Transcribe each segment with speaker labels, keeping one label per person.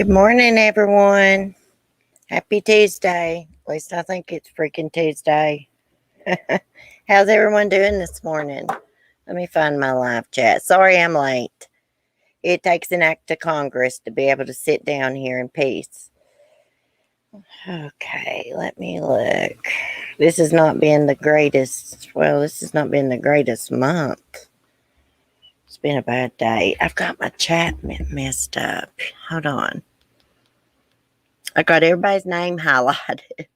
Speaker 1: Good morning, everyone. Happy Tuesday. At least I think it's freaking Tuesday. How's everyone doing this morning? Let me find my live chat. Sorry I'm late. It takes an act of Congress to be able to sit down here in peace. Okay, let me look. This has not been the greatest. Well, this has not been the greatest month. It's been a bad day. I've got my chat messed up. Hold on. I got everybody's name highlighted.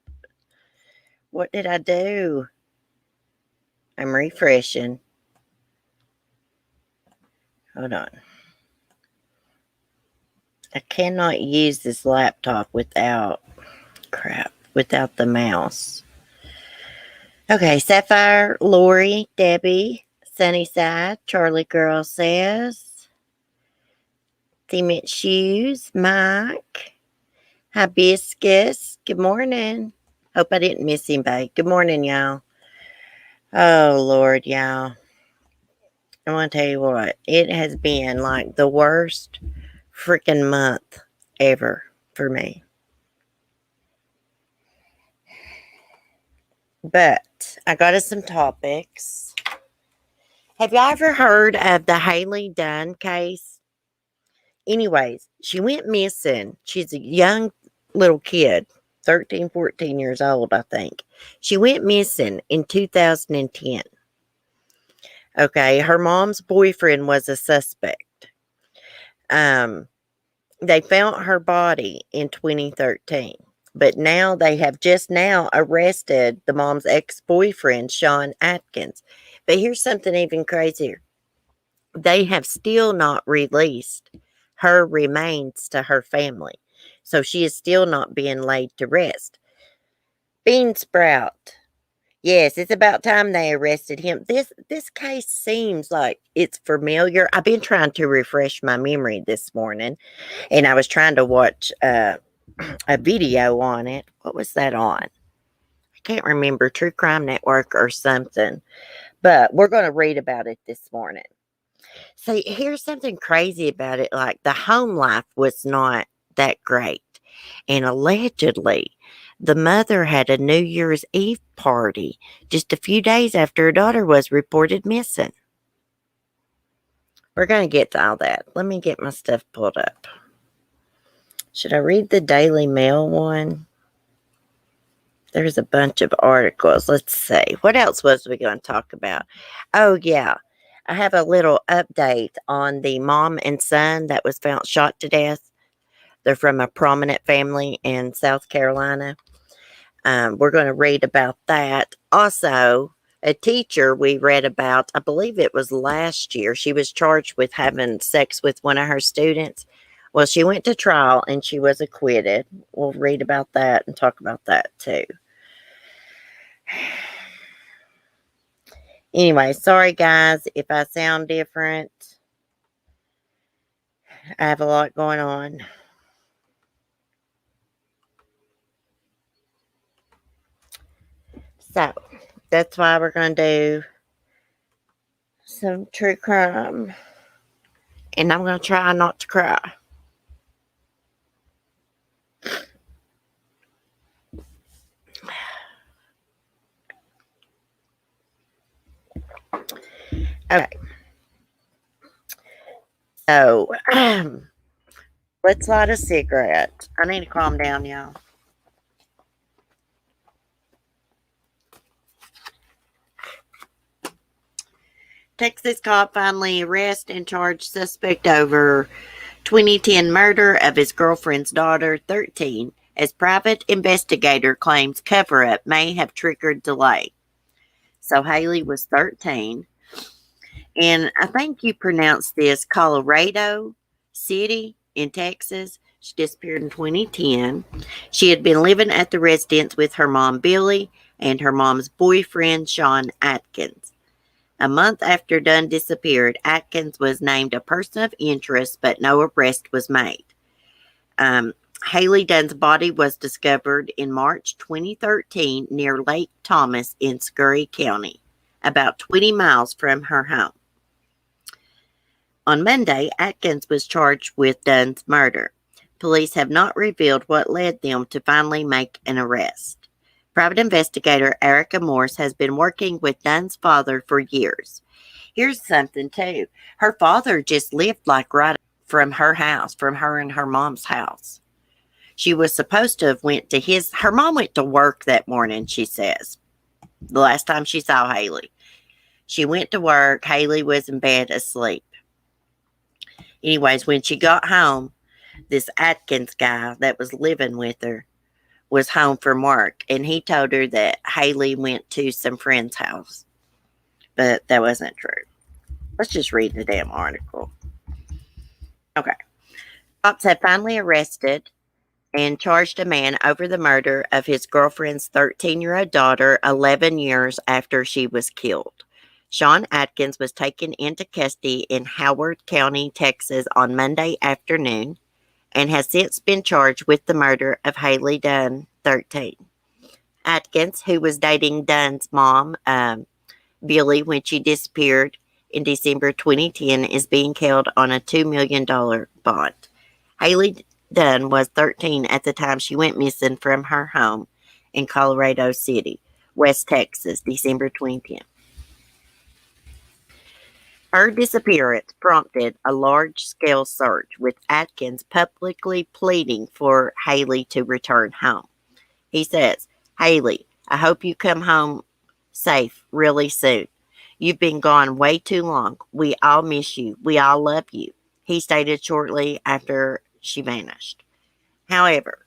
Speaker 1: What did I do? I'm refreshing. Hold on. I cannot use this laptop without the mouse. Okay, Sapphire, Lori, Debbie, Sunnyside, Charlie Girl says, Cement Shoes, Mike, Hibiscus, good morning. Hope I didn't miss anybody. Good morning, y'all. Oh, Lord, y'all. I want to tell you what, it has been like the worst freaking month ever for me. But I got us some topics. Have y'all ever heard of the Hailey Dunn case? Anyways, she went missing. She's a young little kid, 13, 14 years old, I think. She went missing in 2010. Okay, her mom's boyfriend was a suspect. They found her body in 2013. But now they have just now arrested the mom's ex-boyfriend, Sean Atkins. But here's something even crazier. They have still not released her remains to her family. So she is still not being laid to rest. Bean Sprout. Yes, it's about time they arrested him. This case seems like it's familiar. I've been trying to refresh my memory this morning, and I was trying to watch a video on it. What was that on? I can't remember. True Crime Network or something. But we're going to read about it this morning. See, here's something crazy about it. Like, the home life was not that great. And allegedly, the mother had a New Year's Eve party just a few days after her daughter was reported missing. We're going to get to all that. Let me get my stuff pulled up. Should I read the Daily Mail one? There's a bunch of articles. Let's see. What else was we going to talk about? Oh, yeah. I have a little update on the mom and son that was found shot to death. They're from a prominent family in South Carolina. We're going to read about that. Also, a teacher we read about, I believe it was last year, she was charged with having sex with one of her students. Well, she went to trial and she was acquitted. We'll read about that and talk about that too. Anyway, sorry guys if I sound different. I have a lot going on. So, that's why we're going to do some true crime. And I'm going to try not to cry. Okay. So, let's light a cigarette. I need to calm down, y'all. Texas cop finally arrests and charged suspect over 2010 murder of his girlfriend's daughter, 13, as private investigator claims cover-up may have triggered delay. So Hailey was 13. And I think you pronounce this Colorado City in Texas. She disappeared in 2010. She had been living at the residence with her mom, Billy, and her mom's boyfriend, Sean Atkins. A month after Dunn disappeared, Atkins was named a person of interest, but no arrest was made. Hailey Dunn's body was discovered in March 2013 near Lake Thomas in Scurry County, about 20 miles from her home. On Monday, Atkins was charged with Dunn's murder. Police have not revealed what led them to finally make an arrest. Private investigator Erica Morse has been working with Dunn's father for years. Here's something too. Her father just lived like right from her house, from her and her mom's house. She was supposed to have went to her mom went to work that morning, she says. The last time she saw Hailey. She went to work. Hailey was in bed asleep. Anyways, when she got home, this Atkins guy that was living with her was home from work, and he told her that Hailey went to some friend's house. But that wasn't true. Let's just read the damn article. Okay. Cops have finally arrested and charged a man over the murder of his girlfriend's 13-year-old daughter 11 years after she was killed. Sean Atkins was taken into custody in Howard County, Texas on Monday afternoon and has since been charged with the murder of Hailey Dunn, 13. Atkins, who was dating Dunn's mom, Billy, when she disappeared in December 2010, is being held on a $2 million bond. Hailey Dunn was 13 at the time she went missing from her home in Colorado City, West Texas, December 2010. Her disappearance prompted a large-scale search, with Atkins publicly pleading for Hailey to return home. He says, "Hailey, I hope you come home safe really soon. You've been gone way too long. We all miss you. We all love you," he stated shortly after she vanished. However,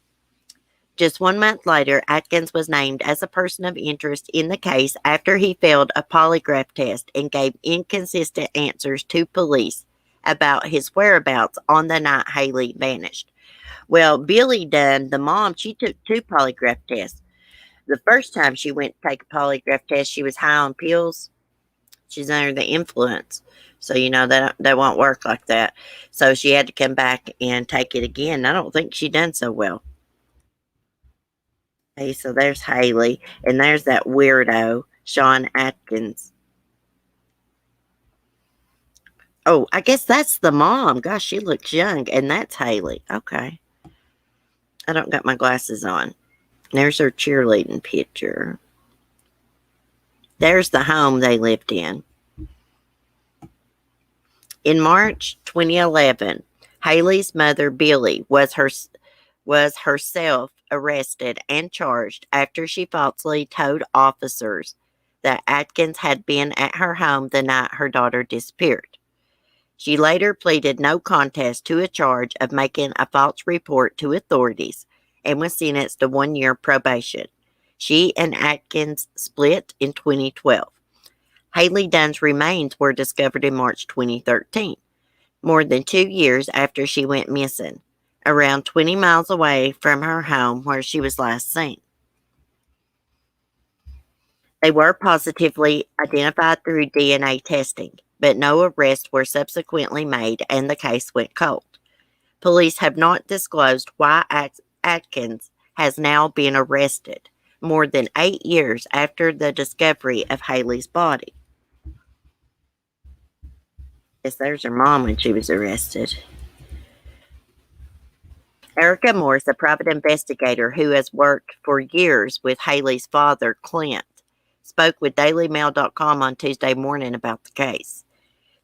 Speaker 1: just 1 month later, Atkins was named as a person of interest in the case after he failed a polygraph test and gave inconsistent answers to police about his whereabouts on the night Hailey vanished. Well, Billy Dunn, the mom, she took 2 polygraph tests. The first time she went to take a polygraph test, she was high on pills. She's under the influence. So, that won't work like that. So she had to come back and take it again. I don't think she done so well. Okay, so there's Hailey, and there's that weirdo, Sean Atkins. Oh, I guess that's the mom. Gosh, she looks young, and that's Hailey. Okay. I don't got my glasses on. There's her cheerleading picture. There's the home they lived in. In March 2011, Hailey's mother, Billy, was herself arrested and charged after she falsely told officers that Atkins had been at her home the night her daughter disappeared. She later pleaded no contest to a charge of making a false report to authorities and was sentenced to 1 year probation. She and Atkins split in 2012. Hailey Dunn's remains were discovered in March 2013, more than 2 years after she went missing, around 20 miles away from her home where she was last seen. They were positively identified through DNA testing, but no arrests were subsequently made and the case went cold. Police have not disclosed why Atkins has now been arrested, more than 8 years after the discovery of Hailey's body. Yes, there's her mom when she was arrested. Erica Morse, a private investigator who has worked for years with Hailey's father, Clint, spoke with DailyMail.com on Tuesday morning about the case.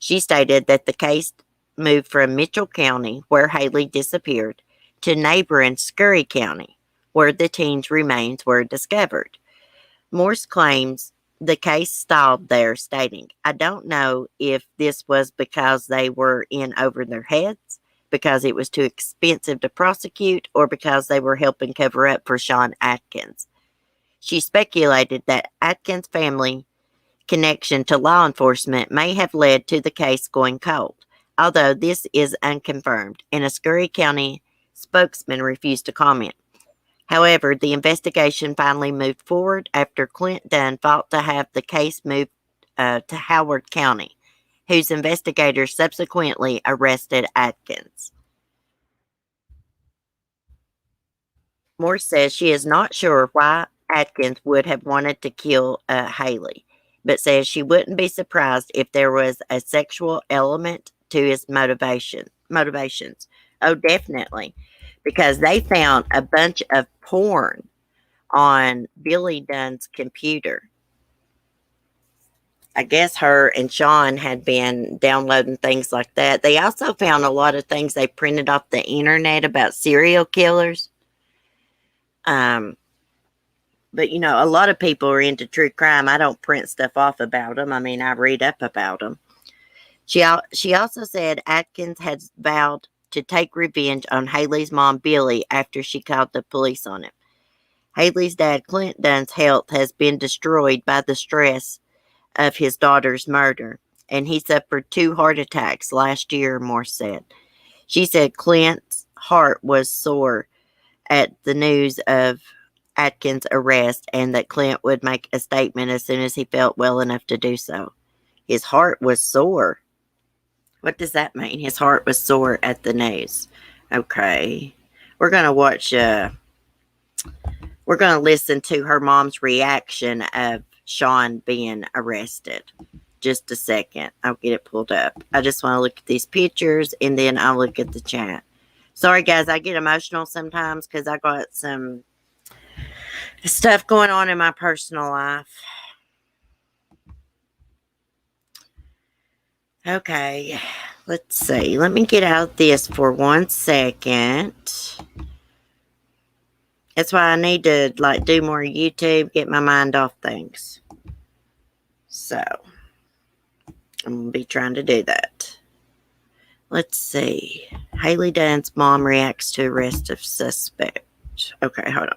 Speaker 1: She stated that the case moved from Mitchell County, where Hailey disappeared, to neighboring Scurry County, where the teen's remains were discovered. Morse claims the case stalled there, stating, "I don't know if this was because they were in over their heads, because it was too expensive to prosecute, or because they were helping cover up for Sean Atkins." She speculated that Atkins' family connection to law enforcement may have led to the case going cold, although this is unconfirmed, and a Scurry County spokesman refused to comment. However, the investigation finally moved forward after Clint Dunn fought to have the case moved to Howard County, whose investigators subsequently arrested Atkins. Morse says she is not sure why Atkins would have wanted to kill Hailey, but says she wouldn't be surprised if there was a sexual element to his motivations. Oh, definitely. because they found a bunch of porn on Billy Dunn's computer. I guess her and Sean had been downloading things like that. They also found a lot of things they printed off the internet about serial killers. But you know, a lot of people are into true crime. I don't print stuff off about them. I mean, I read up about them. She also said Atkins had vowed to take revenge on Hailey's mom, Billy, after she called the police on him. Hailey's dad, Clint Dunn's health has been destroyed by the stress of his daughter's murder, and he suffered 2 heart attacks last year, Morse said. She said Clint's heart was sore at the news of Atkins' arrest and that Clint would make a statement as soon as he felt well enough to do so. His heart was sore. What does that mean? His heart was sore at the news. Okay. We're going to watch, we're going to listen to her mom's reaction of Sean being arrested. Just a second. I'll get it pulled up. I just want to look at these pictures and then I'll look at the chat. Sorry, guys. I get emotional sometimes because I got some stuff going on in my personal life. Okay, let's see. Let me get out this for 1 second. That's why I need to do more YouTube, get my mind off things. So, I'm going to be trying to do that. Let's see. Hailey Dunn's mom reacts to arrest of suspect. Okay, hold on.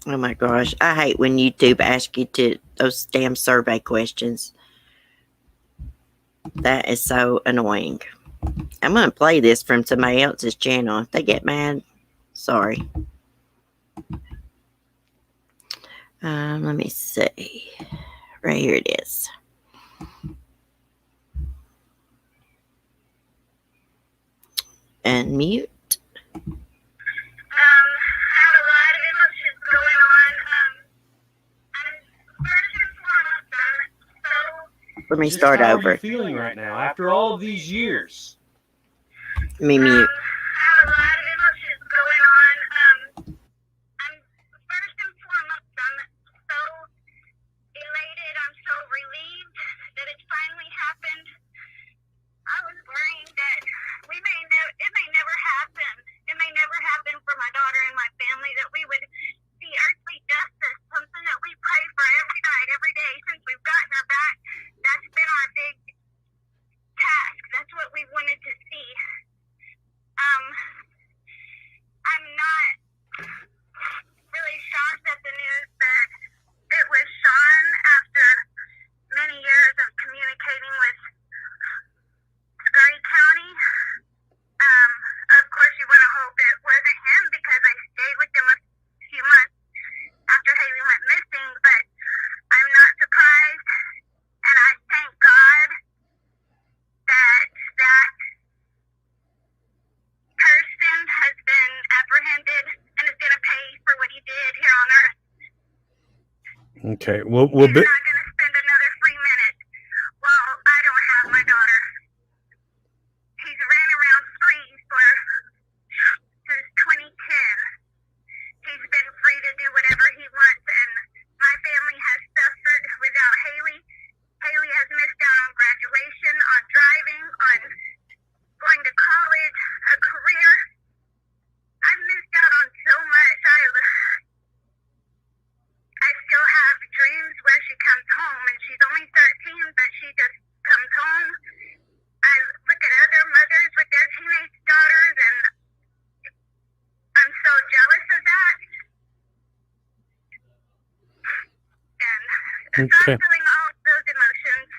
Speaker 1: Oh my gosh. I hate when YouTube asks you those damn survey questions. That is so annoying. I'm going to play this from somebody else's channel. If they get mad, sorry. Let me see. Right here it is. Unmute. Let me start over.
Speaker 2: How are you feeling right now after all of these years?
Speaker 1: Let me mute.
Speaker 3: I have a lot of emotions going on. I'm first and foremost, I'm so elated. I'm so relieved that it's finally happened. I was worrying that it may never happen. It may never happen for my daughter and my family, that we would see earthly justice, something that we pray for every night, every day since we've gotten her back. That's been our big task. That's what we wanted to see. I'm not really shocked at the news that it was Sean after many years of communicating with Scurry County. Of course, you want to hope it wasn't him because I stayed with him a few months after Hailey went missing, but I'm not surprised, and I thank God that person has been apprehended and is going to pay for what he did here on earth.
Speaker 2: Okay,
Speaker 3: He's not going to spend another free minute while I don't have my daughter. He's ran around streets since 2010. He's been free to do whatever he wants, and my family has suffered without Hailey. Hailey has missed out on graduation, on driving, on going to college, a career. I've missed out on so much. I still have dreams where she comes home, and she's only 13, but she just comes home. I look at other mothers with their teenage daughters, and I'm so jealous of that. And so I'm feeling all of those emotions.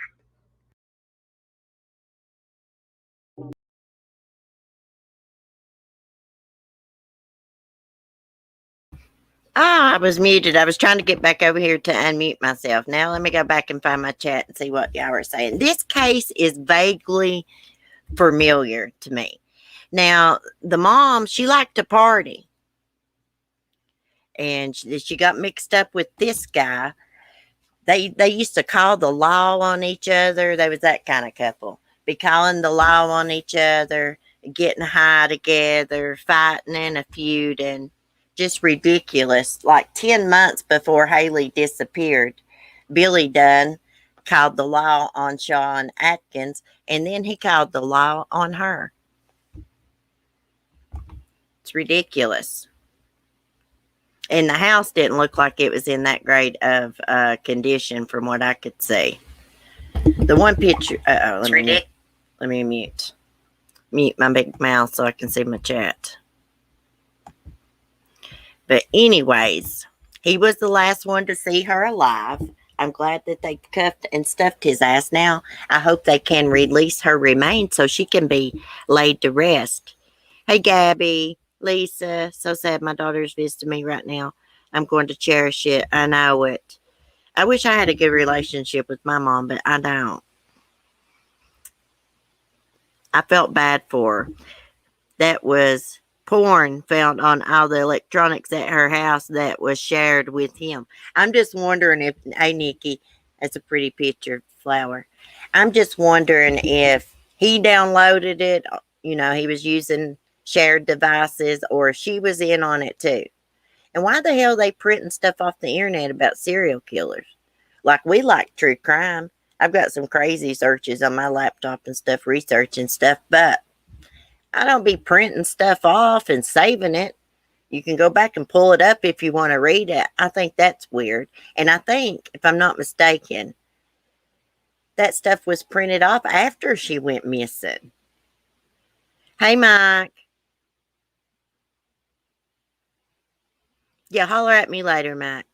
Speaker 1: I was muted. I was trying to get back over here to unmute myself. Now let me go back and find my chat and see what y'all are saying. This case is vaguely familiar to me. Now, the mom, she liked to party. And she got mixed up with this guy. They used to call the law on each other. They was that kind of couple. be calling the law on each other, getting high together, fighting and a feud, and just ridiculous. Like 10 months before Hailey disappeared, Billy Dunn called the law on Sean Atkins, and then he called the law on her. It's ridiculous. And the house didn't look like it was in that great of condition from what I could see. The one picture, let me mute my big mouth so I can see my chat. But anyways, he was the last one to see her alive. I'm glad that they cuffed and stuffed his ass. Now, I hope they can release her remains so she can be laid to rest. Hey, Gabby, Lisa, so sad my daughter's visiting me right now. I'm going to cherish it. I know it. I wish I had a good relationship with my mom, but I don't. I felt bad for her. That was porn found on all the electronics at her house that was shared with him. I'm just wondering if, hey, Nikki, that's a pretty picture, flower. I'm just wondering if he downloaded it, he was using shared devices, or if she was in on it too. And why the hell are they printing stuff off the internet about serial killers? Like, we like true crime. I've got some crazy searches on my laptop and stuff, researching stuff, but I don't be printing stuff off and saving it. You can go back and pull it up if you want to read it. I think that's weird. And I think, if I'm not mistaken, that stuff was printed off after she went missing. Hey, Mike. Yeah, holler at me later, Mike.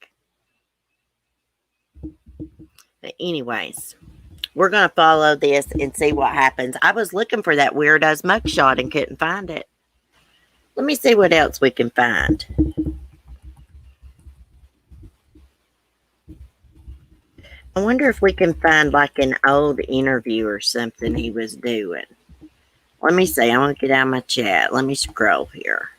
Speaker 1: But anyways, we're going to follow this and see what happens. I was looking for that weirdo's mugshot and couldn't find it. Let me see what else we can find. I wonder if we can find like an old interview or something he was doing. Let me see. I want to get out of my chat. Let me scroll here.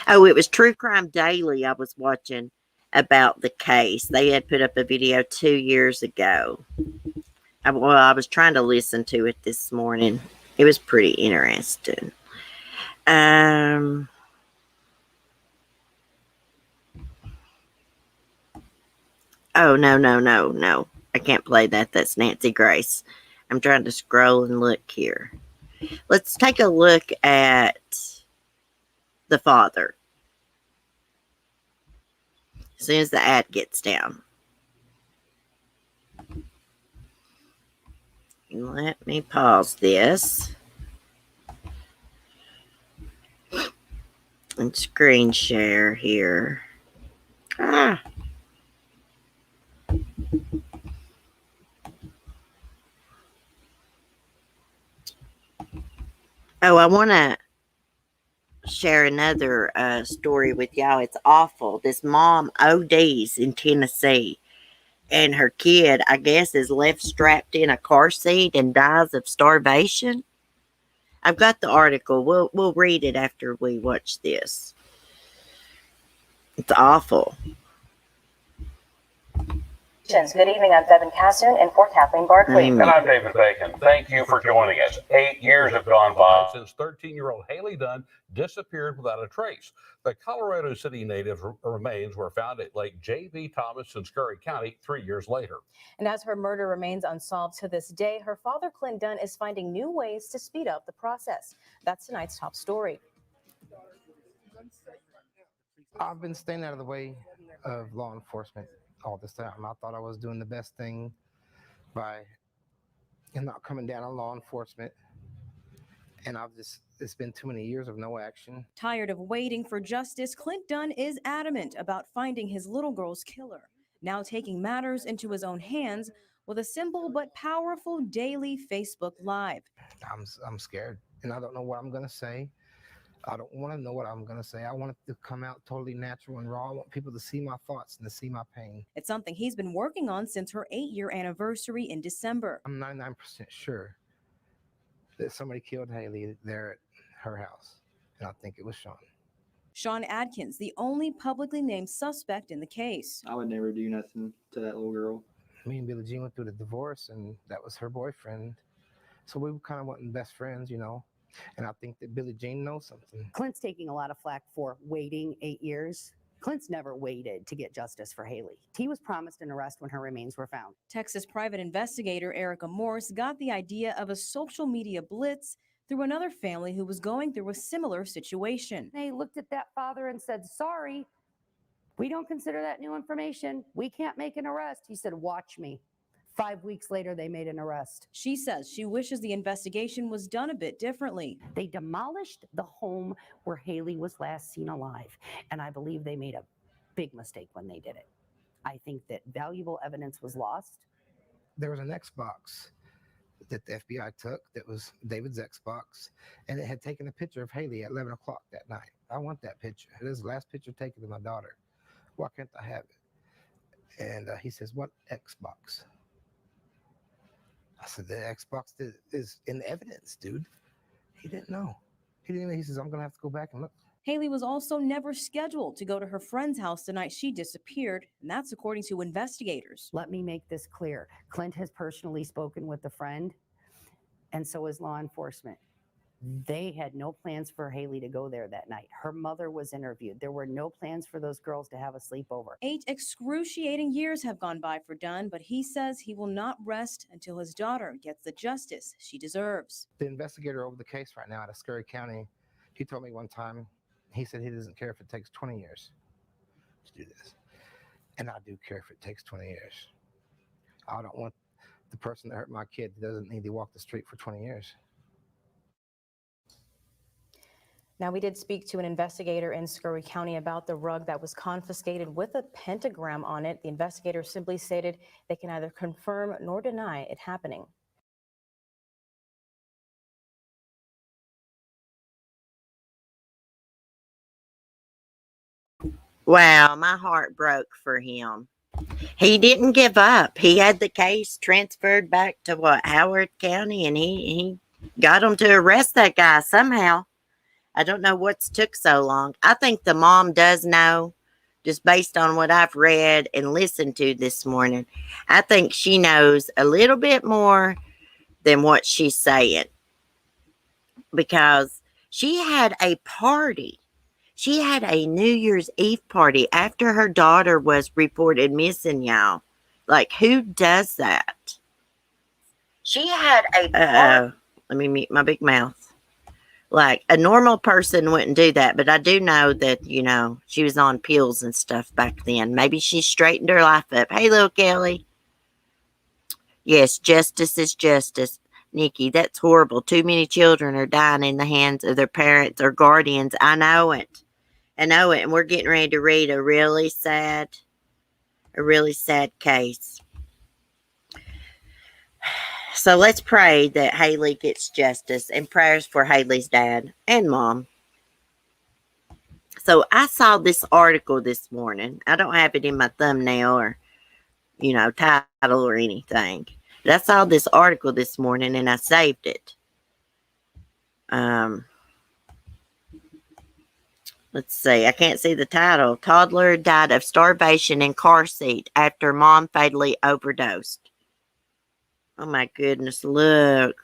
Speaker 1: Oh, it was True Crime Daily I was watching about the case. They had put up a video 2 years ago. I was trying to listen to it this morning. It was pretty interesting. Oh, no. I can't play that. That's Nancy Grace. I'm trying to scroll and look here. Let's take a look at the father. As soon as the ad gets down. Let me pause this. And screen share here. Oh, I want to share another story with y'all. It's awful. This mom ODs in Tennessee, and her kid, I guess, is left strapped in a car seat and dies of starvation. I've got the article. We'll read it after we watch this. It's awful.
Speaker 4: Good evening, I'm Bevan Cassoon and for Kathleen Barkley.
Speaker 5: And I'm David Bacon. Thank you for joining us. 8 years have gone by since 13-year-old Hailey Dunn disappeared without a trace. The Colorado City native remains were found at Lake J.B. Thomas in Scurry County 3 years later.
Speaker 4: And as her murder remains unsolved to this day, her father, Clint Dunn, is finding new ways to speed up the process. That's tonight's top story.
Speaker 6: I've been staying out of the way of law enforcement all this time. I thought I was doing the best thing by not coming down on law enforcement. And it's been too many years of no action.
Speaker 7: Tired of waiting for justice, Clint Dunn is adamant about finding his little girl's killer, now taking matters into his own hands with a simple but powerful daily Facebook Live.
Speaker 6: I'm scared, and I don't know what I'm going to say. I don't want to know what I'm going to say. I want it to come out totally natural and raw. I want people to see my thoughts and to see my pain.
Speaker 7: It's something he's been working on since her 8-year anniversary in December.
Speaker 6: I'm 99% sure that somebody killed Hailey there at her house, and I think it was Sean.
Speaker 7: Sean Atkins, the only publicly named suspect in the case.
Speaker 8: I would never do nothing to that little girl.
Speaker 6: Me and Billie Jean went through the divorce, and that was her boyfriend. So we kind of went best friends, you know. And I think that Billie Jean knows something.
Speaker 8: Clint's taking a lot of flack for waiting 8 years. Clint's never waited to get justice for Hailey. He was promised an arrest when her remains were found.
Speaker 7: Texas private investigator Erica Morse got the idea of a social media blitz through another family who was going through a similar situation.
Speaker 8: They looked at that father and said, sorry, we don't consider that new information. We can't make an arrest. He said, watch me. 5 weeks later, they made an arrest.
Speaker 7: She says she wishes the investigation was done a bit differently.
Speaker 8: They demolished the home where Hailey was last seen alive. And I believe they made a big mistake when they did it. I think that valuable evidence was lost.
Speaker 6: There was an Xbox that the FBI took that was David's Xbox, and it had taken a picture of Hailey at 11 o'clock that night. I want that picture. It is the last picture taken of my daughter. Why can't I have it? And he says, what Xbox? I said, the Xbox is in the evidence, dude. He didn't know. He says, I'm going to have to go back and look.
Speaker 7: Hailey was also never scheduled to go to her friend's house the night she disappeared, and that's according to investigators.
Speaker 8: Let me make this clear. Clint has personally spoken with the friend, and so has law enforcement. They had no plans for Hailey to go there that night. Her mother was interviewed. There were no plans for those girls to have a sleepover.
Speaker 7: 8 excruciating years have gone by for Dunn, but he says he will not rest until his daughter gets the justice she deserves.
Speaker 6: The investigator over the case right now out of Scurry County, he told me one time, he said he doesn't care if it takes 20 years to do this. And I do care if it takes 20 years. I don't want the person that hurt my kid that doesn't need to walk the street for 20 years.
Speaker 4: Now, we did speak to an investigator in Scurry County about the rug that was confiscated with a pentagram on it. The investigator simply stated they can neither confirm nor deny it happening.
Speaker 1: Wow, my heart broke for him. He didn't give up. He had the case transferred back to Howard County, and he got them to arrest that guy somehow. I don't know what's took so long. I think the mom does know, just based on what I've read and listened to this morning. I think she knows a little bit more than what she's saying, because she had a party. She had a New Year's Eve party after her daughter was reported missing, y'all. Like, who does that? She had a party. Let me mute my big mouth. Like, a normal person wouldn't do that, but I do know that, you know, she was on pills and stuff back then. Maybe she straightened her life up. Hey, little Kelly. Yes, justice is justice. Nikki, that's horrible. Too many children are dying in the hands of their parents or guardians. I know it. I know it. And we're getting ready to read a really sad case. So let's pray that Hailey gets justice, and prayers for Hailey's dad and mom. So I saw this article this morning. I don't have it in my thumbnail or, you know, title or anything. But I saw this article this morning and I saved it. Let's see. I can't see the title. Toddler died of starvation in car seat after mom fatally overdosed. Oh my goodness, look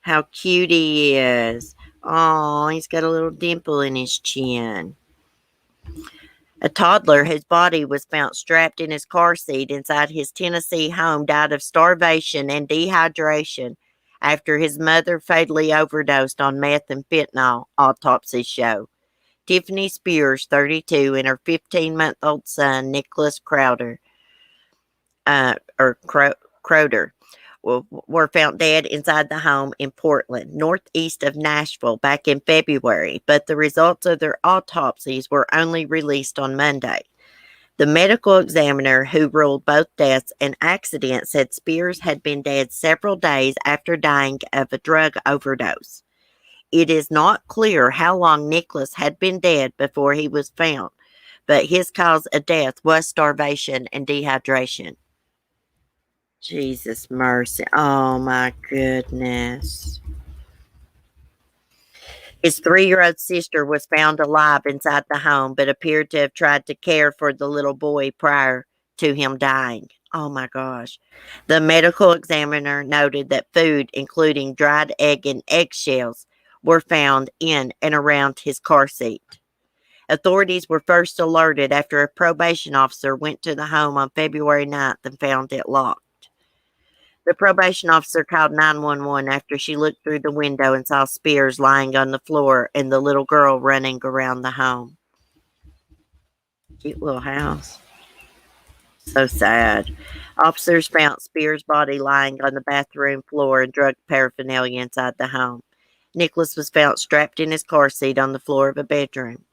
Speaker 1: how cute he is. Oh, he's got a little dimple in his chin. A toddler whose body was found strapped in his car seat inside his Tennessee home died of starvation and dehydration after his mother fatally overdosed on meth and fentanyl, autopsies show. Tiffany Spears, 32, and her 15-month-old son, Nicholas Crowder, Croder, were found dead inside the home in Portland, northeast of Nashville, back in February, but the results of their autopsies were only released on Monday. The medical examiner who ruled both deaths an accident said Spears had been dead several days after dying of a drug overdose. It is not clear how long Nicholas had been dead before he was found, but his cause of death was starvation and dehydration. Jesus mercy. Oh my goodness. His 3-year-old sister was found alive inside the home, but appeared to have tried to care for the little boy prior to him dying. Oh my gosh. The medical examiner noted that food, including dried egg and eggshells, were found in and around his car seat. Authorities were first alerted after a probation officer went to the home on February 9th and found it locked. The probation officer called 911 after she looked through the window and saw Spears lying on the floor and the little girl running around the home. Cute little house. So sad. Officers found Spears' body lying on the bathroom floor and drug paraphernalia inside the home. Nicholas was found strapped in his car seat on the floor of a bedroom.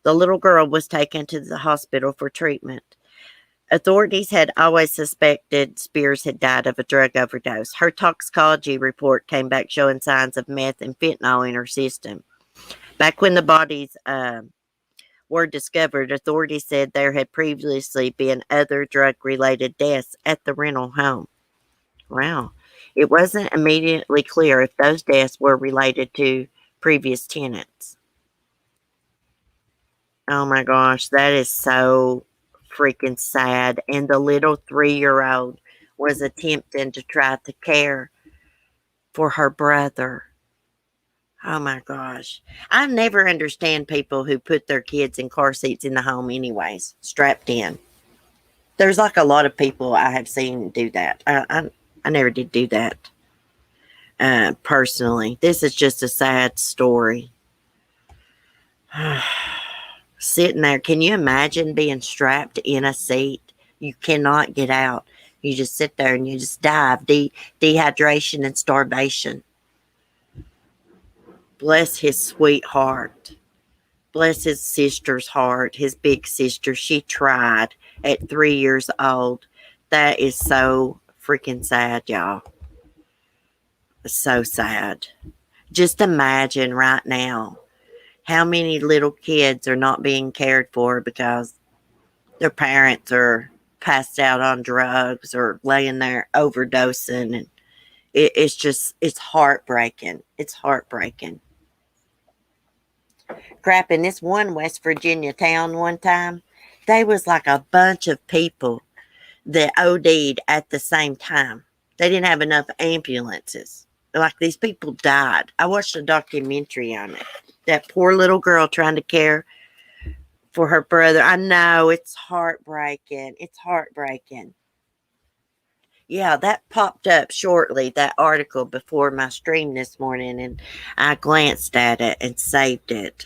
Speaker 1: The little girl was taken to the hospital for treatment. Authorities had always suspected Spears had died of a drug overdose. Her toxicology report came back showing signs of meth and fentanyl in her system. Back when the bodies were discovered, authorities said there had previously been other drug-related deaths at the rental home. Wow. It wasn't immediately clear if those deaths were related to previous tenants. Oh my gosh, that is so freaking sad. And the little 3-year-old was attempting to try to care for her brother. Oh my gosh. I never understand people who put their kids in car seats in the home anyways, strapped in. There's like a lot of people I have seen do that. I never did do that personally. This is just a sad story. Sitting there, can you imagine being strapped in a seat? You cannot get out. You just sit there and you just die of dehydration and starvation. Bless his sweet heart. Bless his sister's heart, his big sister. She tried at 3 years old. That is so freaking sad, y'all. So sad. Just imagine right now how many little kids are not being cared for because their parents are passed out on drugs or laying there overdosing. And it's heartbreaking. It's heartbreaking. Crap, in this one West Virginia town one time, there was like a bunch of people that OD'd at the same time. They didn't have enough ambulances. Like these people died. I watched a documentary on it. That poor little girl trying to care for her brother. I know, it's heartbreaking. It's heartbreaking. Yeah, that popped up shortly, that article before my stream this morning, and I glanced at it and saved it.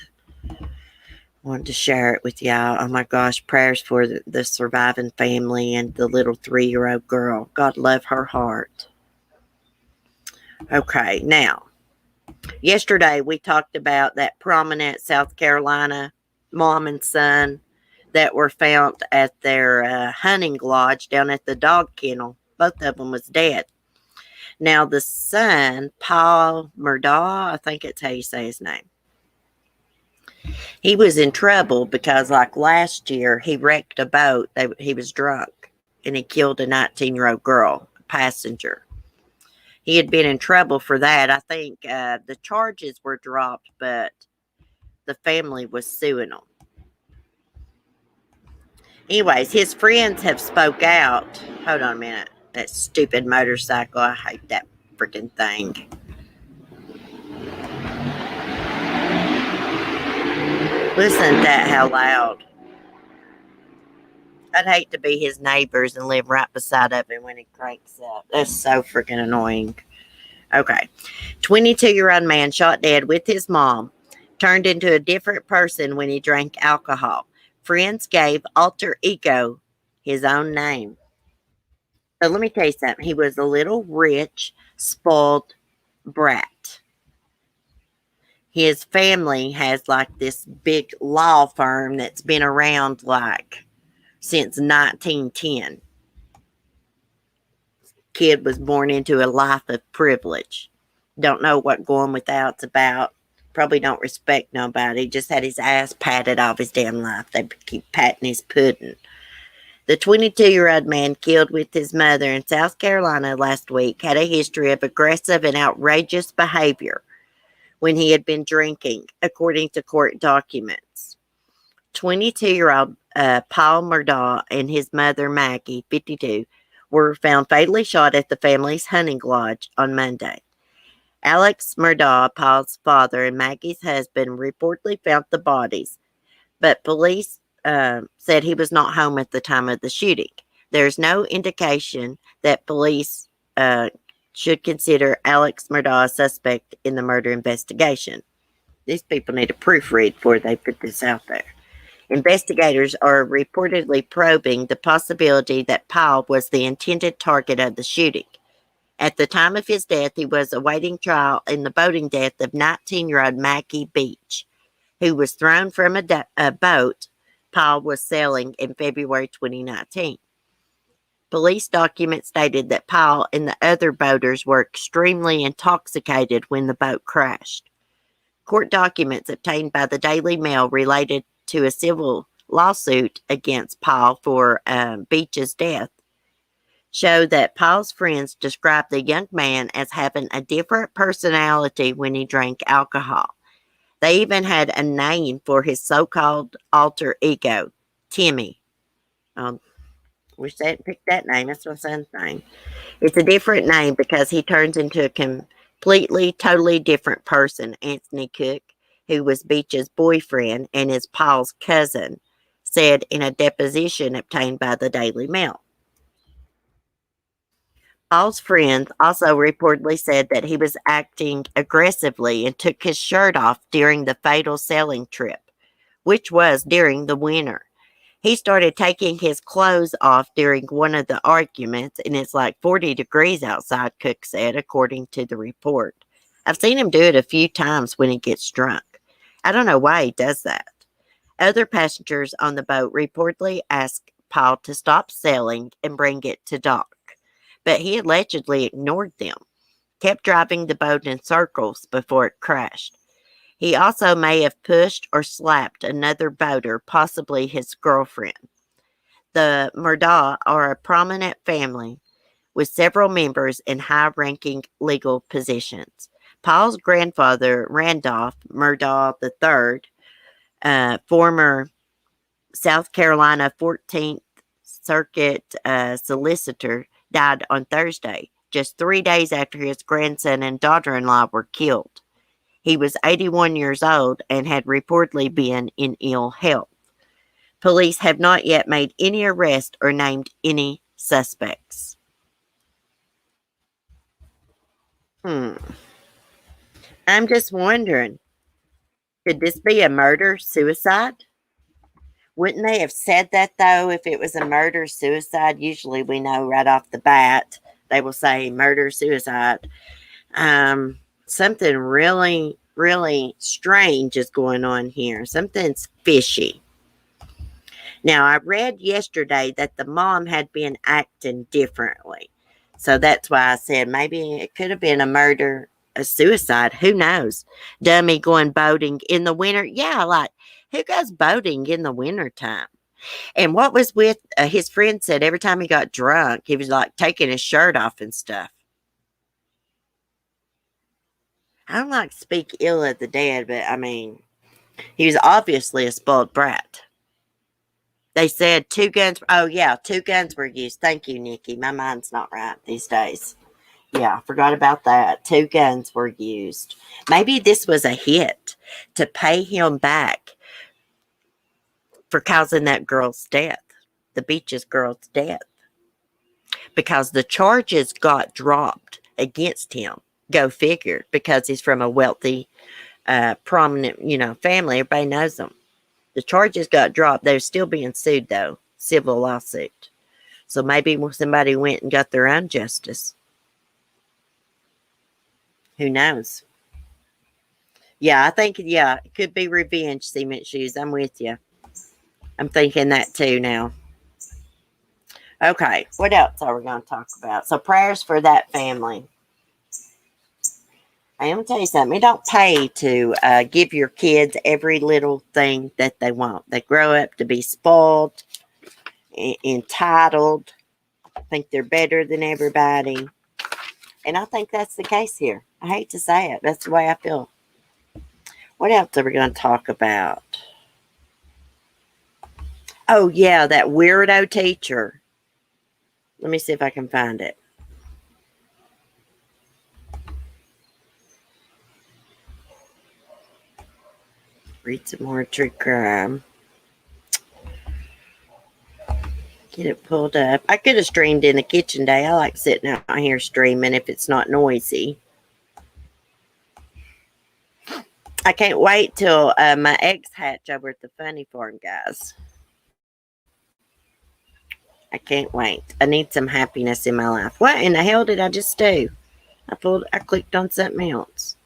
Speaker 1: Wanted to share it with y'all. Oh my gosh, prayers for the surviving family and the little 3-year-old girl. God love her heart. Okay, now, yesterday we talked about that prominent South Carolina mom and son that were found at their hunting lodge down at the dog kennel. Both of them was dead. Now the son, Paul Murdaugh, I think it's how you say his name. He was in trouble because like last year he wrecked a boat. He was drunk and he killed a 19-year-old girl, a passenger. He had been in trouble for that. I think the charges were dropped, but the family was suing him. Anyways, his friends have spoke out. Hold on a minute. That stupid motorcycle. I hate that freaking thing. Listen to that, how loud. I'd hate to be his neighbors and live right beside of him when he cranks up. That's so freaking annoying. Okay. 22-year-old man shot dead with his mom. Turned into a different person when he drank alcohol. Friends gave alter ego his own name. So let me tell you something. He was a little rich, spoiled brat. His family has like this big law firm that's been around like since 1910. Kid was born into a life of privilege. Don't know what going without's about. Probably don't respect nobody. Just had his ass patted off his damn life. They keep patting his pudding. The 22-year-old man killed with his mother in South Carolina last week had a history of aggressive and outrageous behavior when he had been drinking, according to court documents. 22-year-old Paul Murdaugh and his mother, Maggie, 52, were found fatally shot at the family's hunting lodge on Monday. Alex Murdaugh, Paul's father, and Maggie's husband reportedly found the bodies, but police said he was not home at the time of the shooting. There's no indication that police should consider Alex Murdaugh a suspect in the murder investigation. These people need to proofread before they put this out there. Investigators are reportedly probing the possibility that Paul was the intended target of the shooting. At the time of his death, he was awaiting trial in the boating death of 19-year-old Maggie Beach, who was thrown from a boat Paul was sailing in February 2019. Police documents stated that Paul and the other boaters were extremely intoxicated when the boat crashed. Court documents obtained by the Daily Mail related to a civil lawsuit against Paul for Beach's death show that Paul's friends described the young man as having a different personality when he drank alcohol. They even had a name for his so-called alter ego, Timmy. Wish they hadn't picked that name. That's my son's name. It's a different name because he turns into a completely, totally different person. Anthony Cook, who was Beach's boyfriend and is Paul's cousin, said in a deposition obtained by the Daily Mail. Paul's friends also reportedly said that he was acting aggressively and took his shirt off during the fatal sailing trip, which was during the winter. He started taking his clothes off during one of the arguments, and it's like 40 degrees outside, Cook said, according to the report. I've seen him do it a few times when he gets drunk. I don't know why he does that. Other passengers on the boat reportedly asked Paul to stop sailing and bring it to dock, but he allegedly ignored them, kept driving the boat in circles before it crashed. He also may have pushed or slapped another boater, possibly his girlfriend. The Murdaugh are a prominent family with several members in high-ranking legal positions. Paul's grandfather, Randolph Murdaugh III, former South Carolina 14th Circuit solicitor, died on Thursday, just 3 days after his grandson and daughter-in-law were killed. He was 81 years old and had reportedly been in ill health. Police have not yet made any arrest or named any suspects. I'm just wondering, could this be a murder-suicide? Wouldn't they have said that, though, if it was a murder-suicide? Usually we know right off the bat, they will say murder-suicide. Something really, really strange is going on here. Something's fishy. Now, I read yesterday that the mom had been acting differently. So that's why I said maybe it could have been a suicide. Who knows? Dummy going boating in the winter. Yeah, like, who goes boating in the wintertime? And what was with his friend said every time he got drunk, he was like taking his shirt off and stuff. I don't like to speak ill of the dead, but I mean, he was obviously a spoiled brat. They said 2 guns. Oh, yeah, 2 guns were used. Thank you, Nikki. My mind's not right these days. Yeah, I forgot about that. 2 guns were used. Maybe this was a hit to pay him back for causing that girl's death, the Beach's girl's death, because the charges got dropped against him. Go figure, because he's from a wealthy, prominent, family. Everybody knows him. The charges got dropped. They're still being sued, though. Civil lawsuit. So maybe somebody went and got their own justice. Who knows? Yeah, I think, it could be revenge, Cement Shoes. I'm with you. I'm thinking that too now. Okay, what else are we going to talk about? So prayers for that family. I'm going to tell you something. You don't pay to give your kids every little thing that they want. They grow up to be spoiled, entitled, think they're better than everybody. And I think that's the case here. I hate to say it. That's the way I feel. What else are we going to talk about? Oh, yeah, that weirdo teacher. Let me see if I can find it. Read some more true crime. Get it pulled up. I could have streamed in the kitchen day. I like sitting out here streaming if it's not noisy. I can't wait till my eggs hatch over at the Funny Farm, guys. I can't wait. I need some happiness in my life. What in the hell did I just do? I clicked on something else.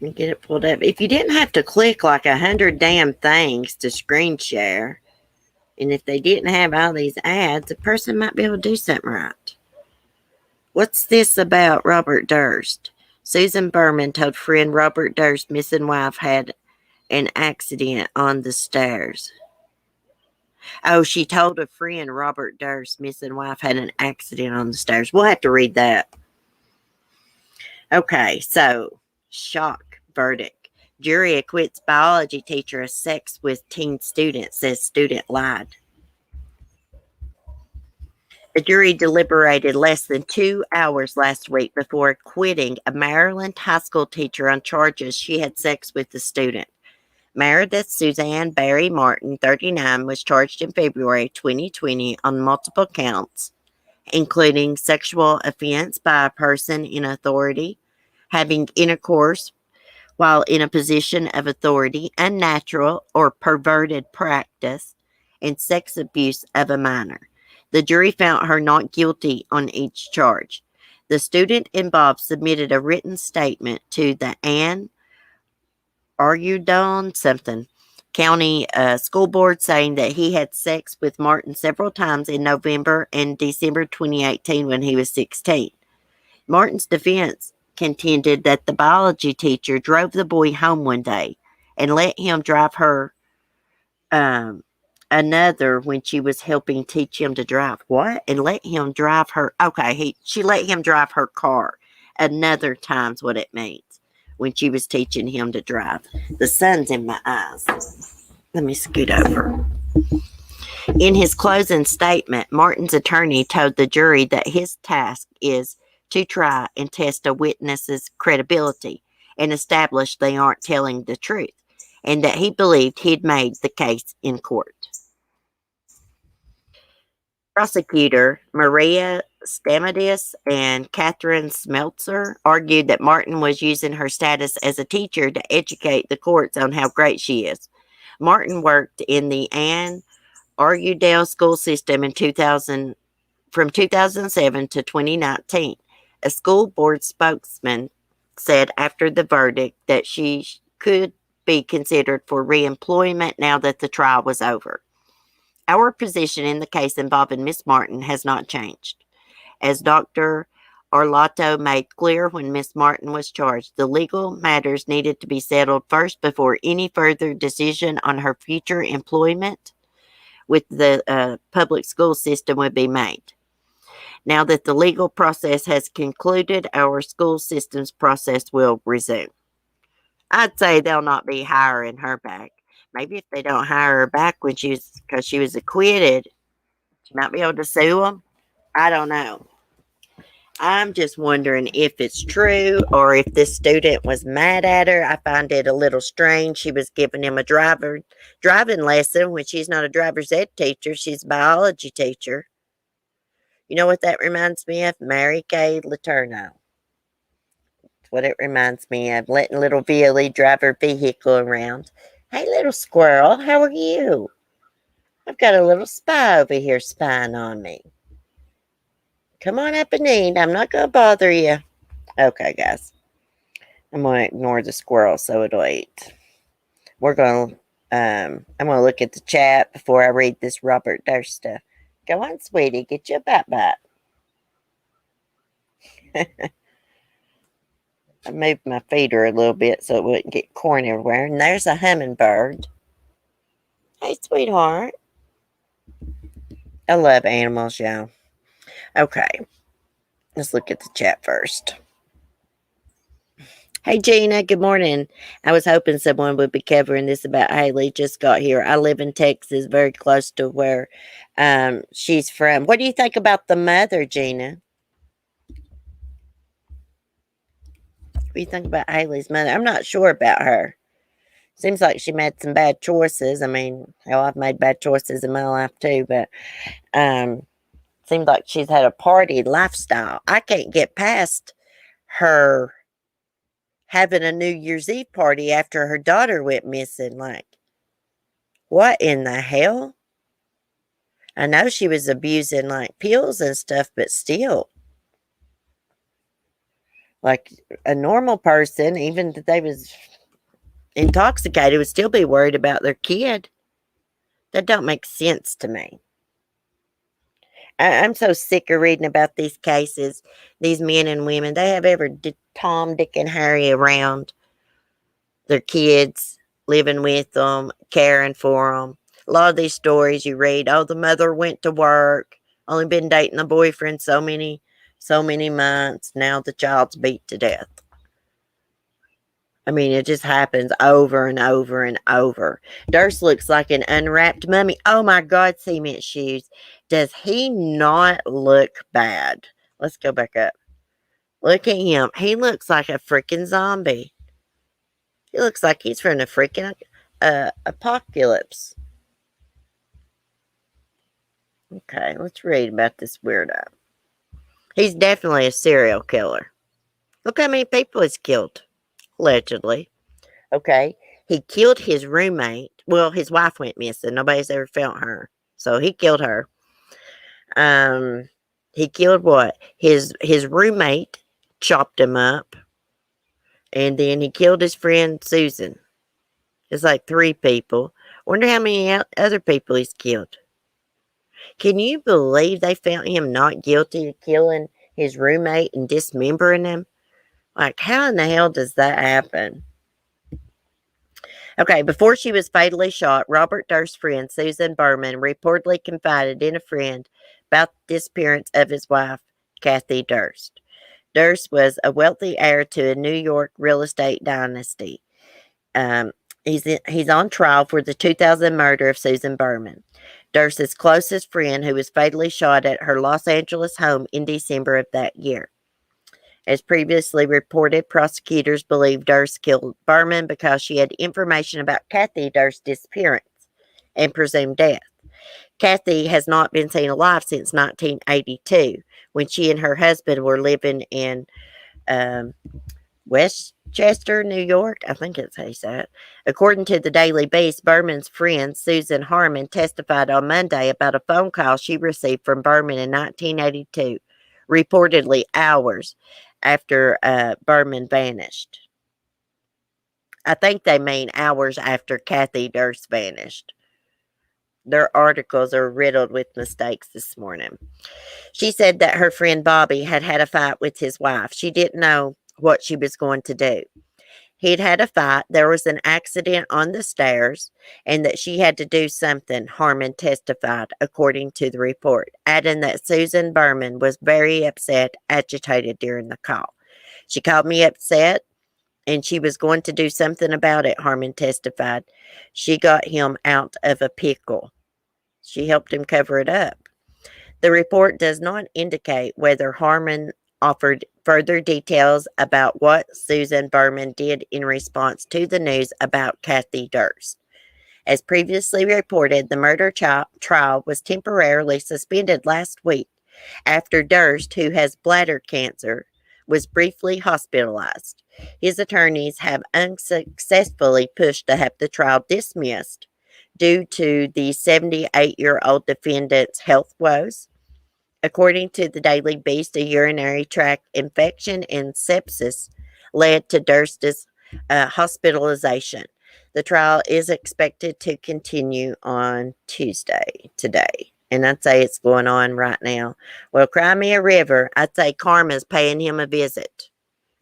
Speaker 1: Let me get it pulled up. If you didn't have to click like 100 damn things to screen share, and if they didn't have all these ads, a person might be able to do something right. What's this about Robert Durst? Susan Berman told friend Robert Durst's missing wife had an accident on the stairs. Oh, she told a friend Robert Durst's missing wife had an accident on the stairs. We'll have to read that. Okay, so shock verdict. Jury acquits biology teacher of sex with teen student, says student lied. The jury deliberated less than 2 hours last week before acquitting a Maryland high school teacher on charges she had sex with the student. Meredith Suzanne Barry Martin, 39, was charged in February 2020 on multiple counts, including sexual offense by a person in authority, having intercourse while in a position of authority, unnatural or perverted practice, and sex abuse of a minor. The jury found her not guilty on each charge. The student involved submitted a written statement to the Ann Argudon County School Board saying that he had sex with Martin several times in November and December 2018 when he was 16. Martin's defense contended that the biology teacher drove the boy home one day and let him drive her another when she was helping teach him to drive. What? And let him drive her. Okay, she let him drive her car. Another time's what it means when she was teaching him to drive. The sun's in my eyes. Let me scoot over. In his closing statement, Martin's attorney told the jury that his task is to try and test a witness's credibility and establish they aren't telling the truth, and that he believed he'd made the case in court. Prosecutor Maria Stamadis and Catherine Smeltzer argued that Martin was using her status as a teacher to educate the courts on how great she is. Martin worked in the Ann Argudale school system from 2007 to 2019. A school board spokesman said after the verdict that she could be considered for reemployment now that the trial was over. Our position in the case involving Miss Martin has not changed. As Dr. Arlotto made clear when Miss Martin was charged, the legal matters needed to be settled first before any further decision on her future employment with the public school system would be made. Now that the legal process has concluded, our school system's process will resume. I'd say they'll not be hiring her back. Maybe if they don't hire her back because she was acquitted, she might be able to sue them. I don't know. I'm just wondering if it's true or if this student was mad at her. I find it a little strange. She was giving him a driving lesson when she's not a driver's ed teacher. She's a biology teacher. You know what that reminds me of? Mary Kay Letourneau. That's what it reminds me of. Letting little Billy drive her vehicle around. Hey, little squirrel, how are you? I've got a little spy over here spying on me. Come on up and eat. I'm not going to bother you. Okay, guys. I'm going to ignore the squirrel so it'll eat. I'm going to look at the chat before I read this Robert Durst stuff. Go on, sweetie. Get you a bite. I moved my feeder a little bit so it wouldn't get corn everywhere. And there's a hummingbird. Hey, sweetheart. I love animals, y'all. Okay. Let's look at the chat first. Hey, Gina, good morning. I was hoping someone would be covering this about Hailey. Just got here. I live in Texas, very close to where she's from. What do you think about the mother, Gina? What do you think about Hailey's mother? I'm not sure about her. Seems like she made some bad choices. I mean, hell, I've made bad choices in my life too, but um, seems like she's had a party lifestyle. I can't get past her having a New Year's Eve party after her daughter went missing. Like, what in the hell? I know she was abusing like pills and stuff, but still, like a normal person, even if they was intoxicated, would still be worried about their kid. That don't make sense to me. I'm so sick of reading about these cases, these men and women. They have every Tom, Dick, and Harry around their kids, living with them, caring for them. A lot of these stories you read, oh, the mother went to work, only been dating the boyfriend so many months. Now the child's beat to death. I mean, it just happens over and over and over. Durst looks like an unwrapped mummy. Oh my God, cement shoes. Does he not look bad? Let's go back up. Look at him. He looks like a freaking zombie. He looks like he's from the freaking apocalypse. Okay, let's read about this weirdo. He's definitely a serial killer. Look how many people he's killed, allegedly. Okay, he killed his roommate. Well, his wife went missing. Nobody's ever found her, so he killed her. He killed what? His roommate chopped him up, and then he killed his friend Susan. It's like 3 people. Wonder how many other people he's killed. Can you believe they found him not guilty of killing his roommate and dismembering him? Like, how in the hell does that happen? Okay, before she was fatally shot, Robert Durst's friend, Susan Berman, reportedly confided in a friend about the disappearance of his wife, Kathy Durst. Durst was a wealthy heir to a New York real estate dynasty. He's on trial for the 2000 murder of Susan Berman, Durst's closest friend, who was fatally shot at her Los Angeles home in December of that year. As previously reported, prosecutors believe Durst killed Berman because she had information about Kathy Durst's disappearance and presumed death. Kathy has not been seen alive since 1982, when she and her husband were living in Westchester, New York. I think it's how you say it. According to the Daily Beast, Berman's friend Susan Harmon testified on Monday about a phone call she received from Berman in 1982, reportedly hours after Berman vanished. I think they mean hours after Kathy Durst vanished. Their articles are riddled with mistakes this morning. She said that her friend Bobby had had a fight with his wife. She didn't know what she was going to do. He'd had a fight, there was an accident on the stairs, and that she had to do something, Harmon testified, according to the report, adding that Susan Berman was very upset, agitated during the call. She called me upset, and she was going to do something about it, Harmon testified. She got him out of a pickle. She helped him cover it up. The report does not indicate whether Harmon offered further details about what Susan Berman did in response to the news about Kathy Durst. As previously reported, the murder trial was temporarily suspended last week after Durst, who has bladder cancer, was briefly hospitalized. His attorneys have unsuccessfully pushed to have the trial dismissed due to the 78-year-old defendant's health woes. According to the Daily Beast, a urinary tract infection and sepsis led to Durst's hospitalization. The trial is expected to continue on Tuesday, today. And I'd say it's going on right now. Well, cry me a river. I'd say karma's paying him a visit.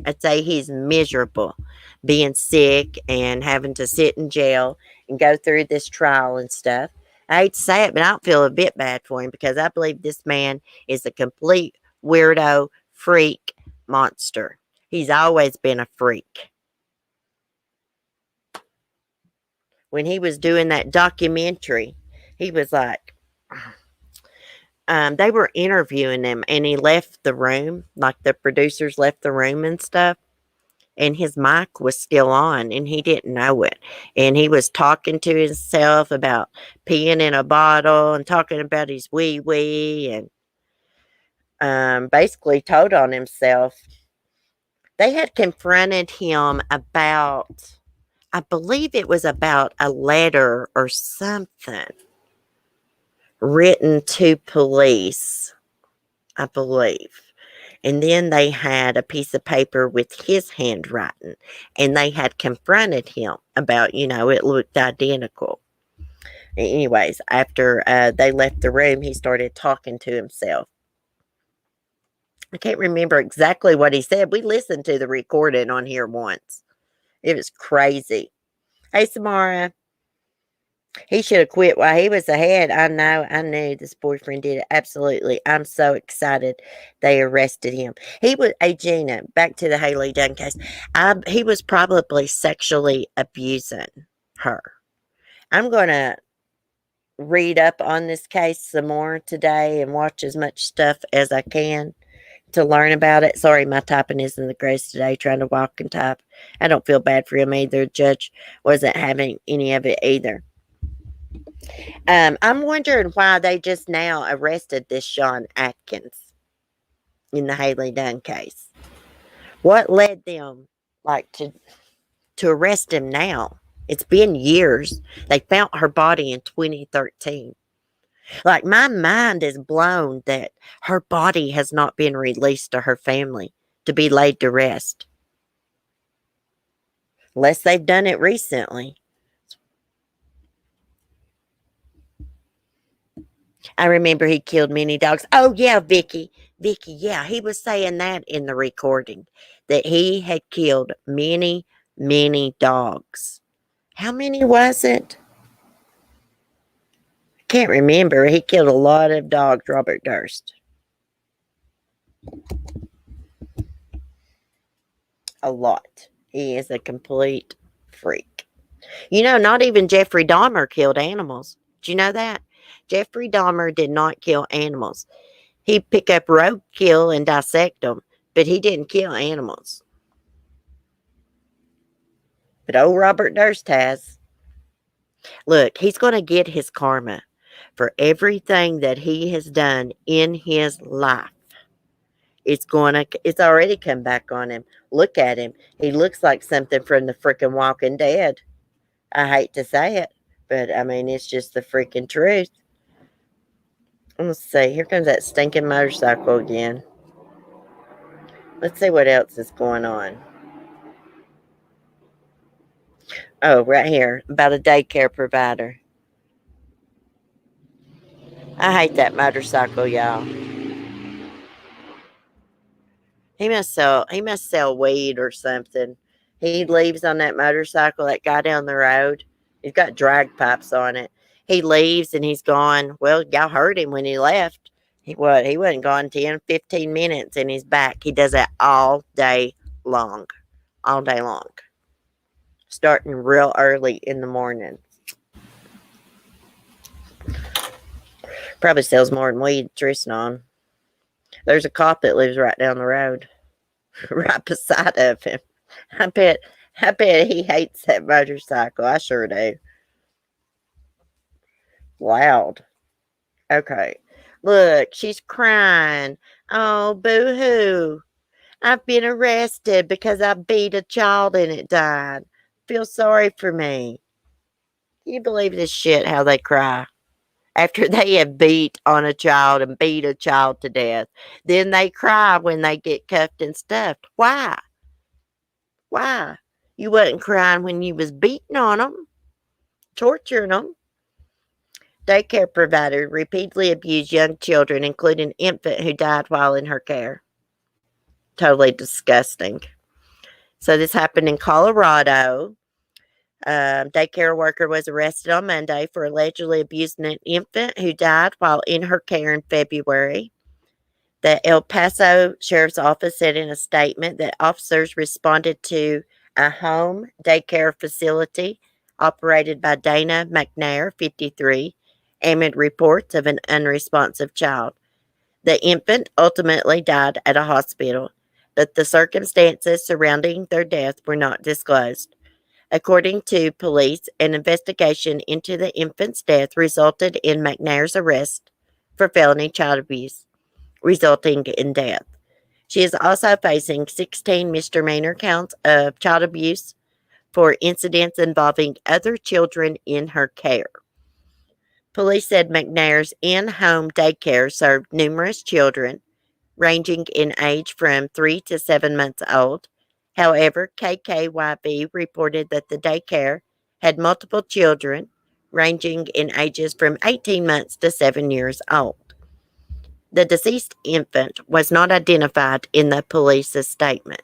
Speaker 1: I'd say he's miserable being sick and having to sit in jail and go through this trial and stuff. I hate to say it, but I don't feel a bit bad for him because I believe this man is a complete weirdo, freak, monster. He's always been a freak. When he was doing that documentary, he was like, they were interviewing him and he left the room, like the producers left the room and stuff. And his mic was still on and he didn't know it. And he was talking to himself about peeing in a bottle and talking about his wee wee and basically told on himself. They had confronted him about, I believe it was about a letter or something written to police, I believe. And then they had a piece of paper with his handwriting, and they had confronted him about, it looked identical. Anyways, after they left the room, he started talking to himself. I can't remember exactly what he said. We listened to the recording on here once. It was crazy. Hey, Samara. He should have quit while he was ahead. I knew this boyfriend did it. Absolutely. I'm so excited they arrested him. He was, Gina, back to the Hailey Dunn case. He was probably sexually abusing her. I'm going to read up on this case some more today and watch as much stuff as I can to learn about it. Sorry, my typing isn't the greatest today, trying to walk and type. I don't feel bad for him either. The judge wasn't having any of it either. I'm wondering why they just now arrested this Sean Atkins in the Hailey Dunn case. What led them to arrest him now? It's been years. They found her body in 2013. My mind is blown that her body has not been released to her family to be laid to rest. Unless they've done it recently. I remember he killed many dogs. Oh, yeah, Vicky, yeah, he was saying that in the recording, that he had killed many, many dogs. How many was it? Can't remember. He killed a lot of dogs, Robert Durst. A lot. He is a complete freak. Not even Jeffrey Dahmer killed animals. Did you know that? Jeffrey Dahmer did not kill animals. He'd pick up roadkill and dissect them, but he didn't kill animals. But old Robert Durst has. Look, he's going to get his karma for everything that he has done in his life. It's already come back on him. Look at him. He looks like something from the freaking Walking Dead. I hate to say it, but it's just the freaking truth. Let's see. Here comes that stinking motorcycle again. Let's see what else is going on. Oh, right here. About a daycare provider. I hate that motorcycle, y'all. He must sell weed or something. He leaves on that motorcycle, that guy down the road. He's got drag pipes on it. He leaves and he's gone. Well, y'all heard him when he left. He wasn't gone 10, 15 minutes and he's back. He does that all day long. All day long. Starting real early in the morning. Probably sells more than weed, Tristan. There's a cop that lives right down the road. Right beside of him. I bet he hates that motorcycle. I sure do. Loud. Okay. Look, she's crying. Oh, boo-hoo. I've been arrested because I beat a child and it died. Feel sorry for me. Can you believe this shit, how they cry? After they have beat on a child and beat a child to death. Then they cry when they get cuffed and stuffed. Why? Why? You wasn't crying when you was beating on them, torturing them. Daycare provider repeatedly abused young children, including an infant who died while in her care. Totally disgusting. So this happened in Colorado. Daycare worker was arrested on Monday for allegedly abusing an infant who died while in her care in February. The El Paso Sheriff's Office said in a statement that officers responded to a home daycare facility operated by Dana McNair, 53, amid reports of an unresponsive child. The infant ultimately died at a hospital, but the circumstances surrounding their death were not disclosed. According to police, an investigation into the infant's death resulted in McNair's arrest for felony child abuse, resulting in death. She is also facing 16 misdemeanor counts of child abuse for incidents involving other children in her care. Police said McNair's in-home daycare served numerous children, ranging in age from 3 to 7 months old. However, KKYB reported that the daycare had multiple children, ranging in ages from 18 months to 7 years old. The deceased infant was not identified in the police's statement.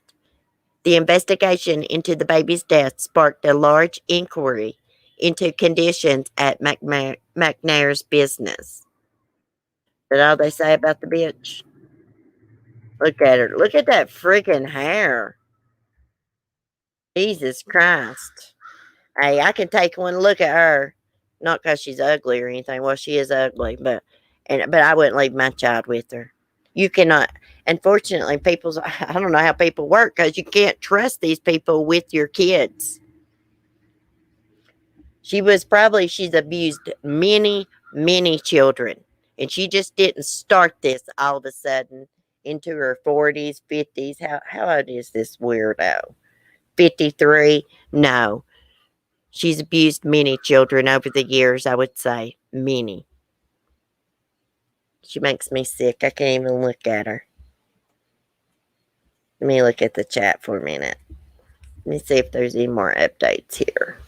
Speaker 1: The investigation into the baby's death sparked a large inquiry into conditions at McNair's business. That's all they say about the bitch. Look at her. Look at that freaking hair. Jesus Christ. Hey, I can take one look at her. Not because she's ugly or anything. Well, she is ugly, but I wouldn't leave my child with her. You cannot. Unfortunately, I don't know how people work because you can't trust these people with your kids. She's abused many, many children. And she just didn't start this all of a sudden into her 40s, 50s. How old is this weirdo? 53? No. She's abused many children over the years, I would say. Many. She makes me sick. I can't even look at her. Let me look at the chat for a minute. Let me see if there's any more updates here.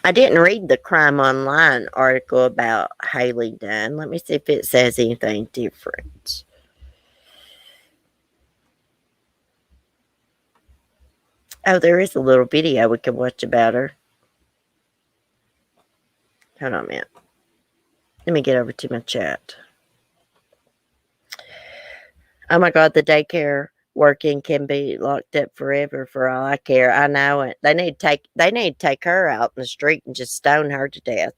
Speaker 1: I didn't read the Crime Online article about Hailey Dunn. Let me see if it says anything different. Oh, there is a little video we can watch about her. Hold on a minute. Let me get over to my chat. Oh my God, the daycare working can be locked up forever for all I care. I know it. They need to take her out in the street and just stone her to death.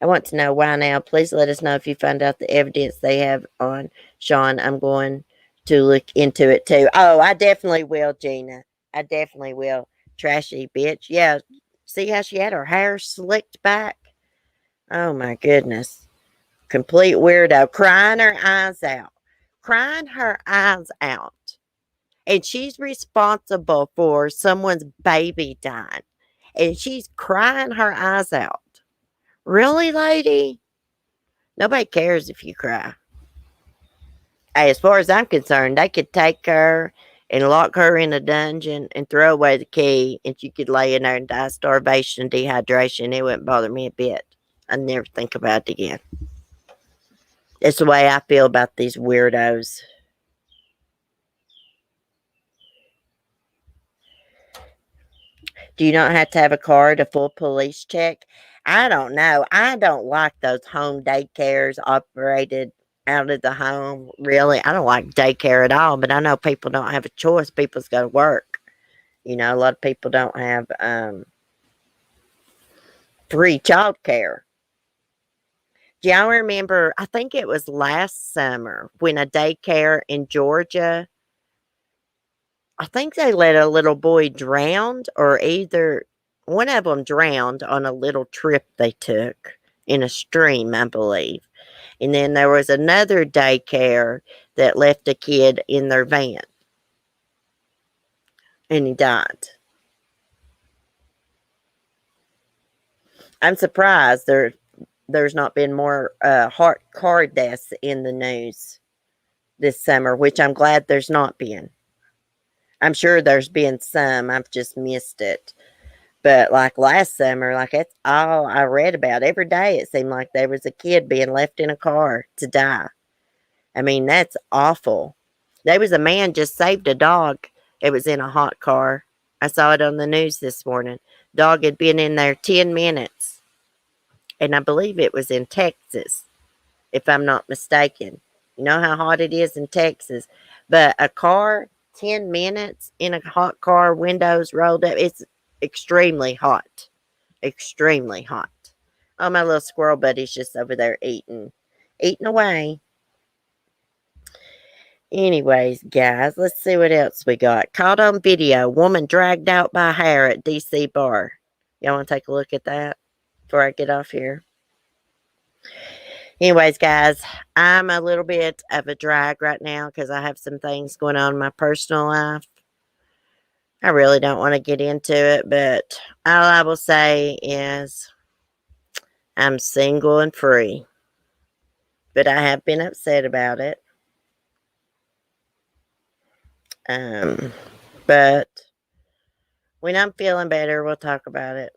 Speaker 1: I want to know why now. Please let us know if you find out the evidence they have on Sean. I'm going to look into it too. Oh, I definitely will, Gina. I definitely will. Trashy bitch. Yeah. See how she had her hair slicked back? Oh my goodness. Complete weirdo. Crying her eyes out. Crying her eyes out. And she's responsible for someone's baby dying. And she's crying her eyes out. Really, lady? Nobody cares if you cry. Hey, as far as I'm concerned, they could take her and lock her in a dungeon and throw away the key, and she could lay in there and die of starvation and dehydration. It wouldn't bother me a bit. I'd never think about it again. That's the way I feel about these weirdos. Do you not have to have a card, a full police check? I don't know. I don't like those home daycares operated out of the home. Really, I don't like daycare at all, but I know people don't have a choice. People's got to work. You know, a lot of people don't have free child care. Do y'all remember, I think it was last summer, when a daycare in Georgia, I think they let a little boy drown, or either one of them drowned on a little trip they took in a stream, I believe. And then there was another daycare that left a kid in their van. And he died. I'm surprised there's not been more heart car deaths in the news this summer, which I'm glad there's not been. I'm sure there's been some. I've just missed it. But like last summer, like that's all I read about. Every day it seemed like there was a kid being left in a car to die. I mean, that's awful. There was a man just saved a dog. It was in a hot car. I saw it on the news this morning. Dog had been in there 10 minutes. And I believe it was in Texas. if I'm not mistaken. You know how hot it is in Texas. But a car, 10 minutes in a hot car, windows rolled up, it's extremely hot. Extremely hot. Oh, my little squirrel buddy's just over there eating away. Anyways, guys, let's see what else we got. Caught on video, woman dragged out by hair at DC bar. Y'all want to take a look at that before I get off here? Anyways, guys, I'm a little bit of a drag right now because I have some things going on in my personal life. I really don't want to get into it, but all I will say is I'm single and free. But I have been upset about it. But when I'm feeling better, we'll talk about it.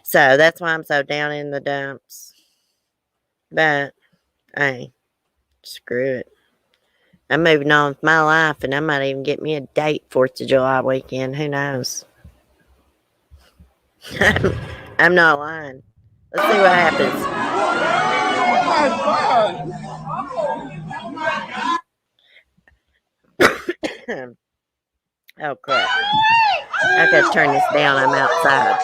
Speaker 1: So that's why I'm so down in the dumps. But hey, screw it. I'm moving on with my life, and I might even get me a date 4th of July weekend. Who knows? I'm not lying. Let's see what happens. Oh, crap. I gotta turn this down. I'm outside.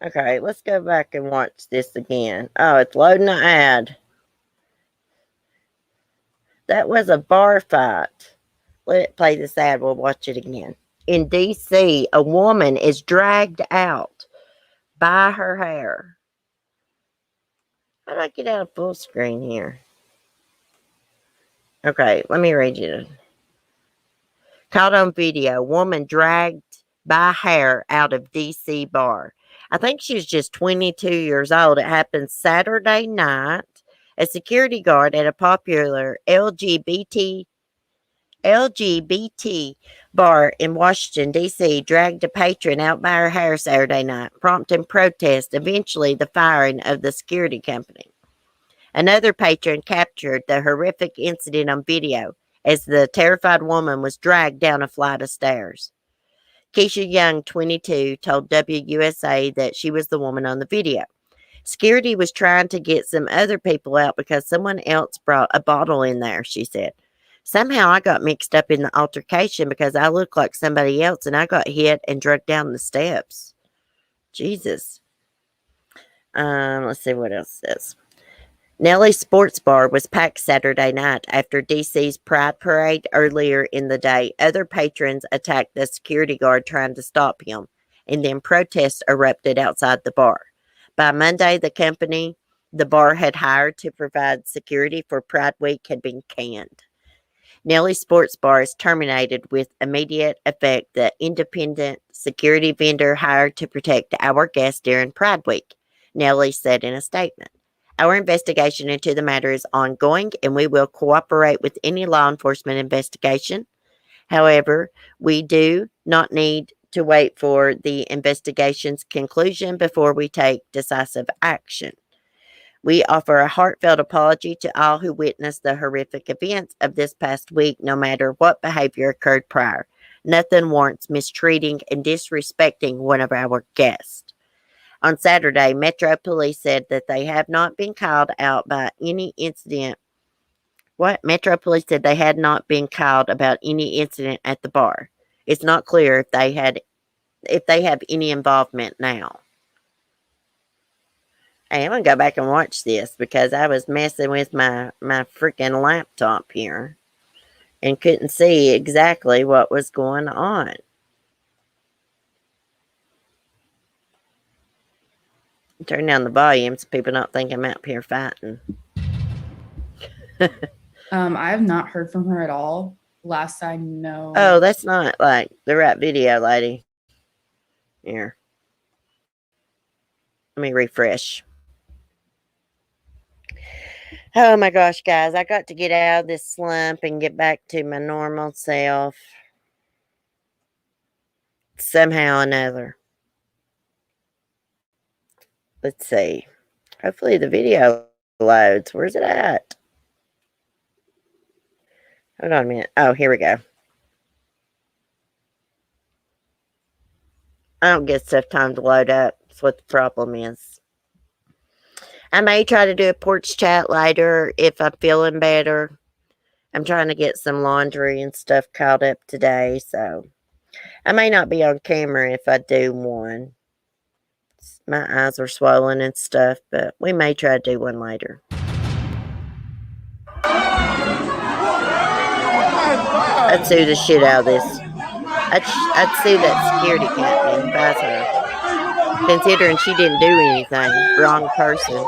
Speaker 1: Okay, let's go back and watch this again. Oh, it's loading the ad. That was a bar fight. Let it play this ad. We'll watch it again. In D.C., a woman is dragged out by her hair. How do I get out of full screen here? Okay, let me read you. Caught on video, woman dragged by hair out of D.C. bar. I think she was just 22 years old. It happened Saturday night. A security guard at a popular LGBT bar in Washington, D.C. dragged a patron out by her hair Saturday night, prompting protest, eventually the firing of the security company. Another patron captured the horrific incident on video as the terrified woman was dragged down a flight of stairs. Keisha Young, 22, told WUSA that she was the woman on the video. Security was trying to get some other people out because someone else brought a bottle in there, she said. Somehow I got mixed up in the altercation because I looked like somebody else and I got hit and dragged down the steps. Jesus. Let's see what else it says. Nelly's Sports Bar was packed Saturday night after DC's Pride Parade earlier in the day. Other patrons attacked the security guard trying to stop him, and then protests erupted outside the bar. By Monday, the company the bar had hired to provide security for Pride Week had been canned. Nelly's Sports Bar is terminated with immediate effect the independent security vendor hired to protect our guests during Pride Week, Nelly said in a statement. Our investigation into the matter is ongoing, and we will cooperate with any law enforcement investigation. However, we do not need to wait for the investigation's conclusion before we take decisive action. We offer a heartfelt apology to all who witnessed the horrific events of this past week, no matter what behavior occurred prior. Nothing warrants mistreating and disrespecting one of our guests. On Saturday, Metro Police said that they have not been called out by any incident. What? Metro Police said they had not been called about any incident at the bar. It's not clear if they have any involvement now. Hey, I'm going to go back and watch this because I was messing with my freaking laptop here and couldn't see exactly what was going on. Turn down the volume so people don't think I'm out here fighting.
Speaker 9: I have not heard from her at all. Last I know.
Speaker 1: Oh, that's not like the right video, lady. Here. Let me refresh. Oh my gosh, guys. I got to get out of this slump and get back to my normal self. Somehow or another. Let's see. Hopefully the video loads. Where's it at? Hold on a minute. Oh, here we go. I don't get stuff time to load up. That's what the problem is. I may try to do a porch chat later if I'm feeling better. I'm trying to get some laundry and stuff caught up today, so I may not be on camera if I do one. My eyes are swollen and stuff, but we may try to do one later. I'd sue the shit out of this. I'd sue that security company if I was her. Considering she didn't do anything. Wrong person.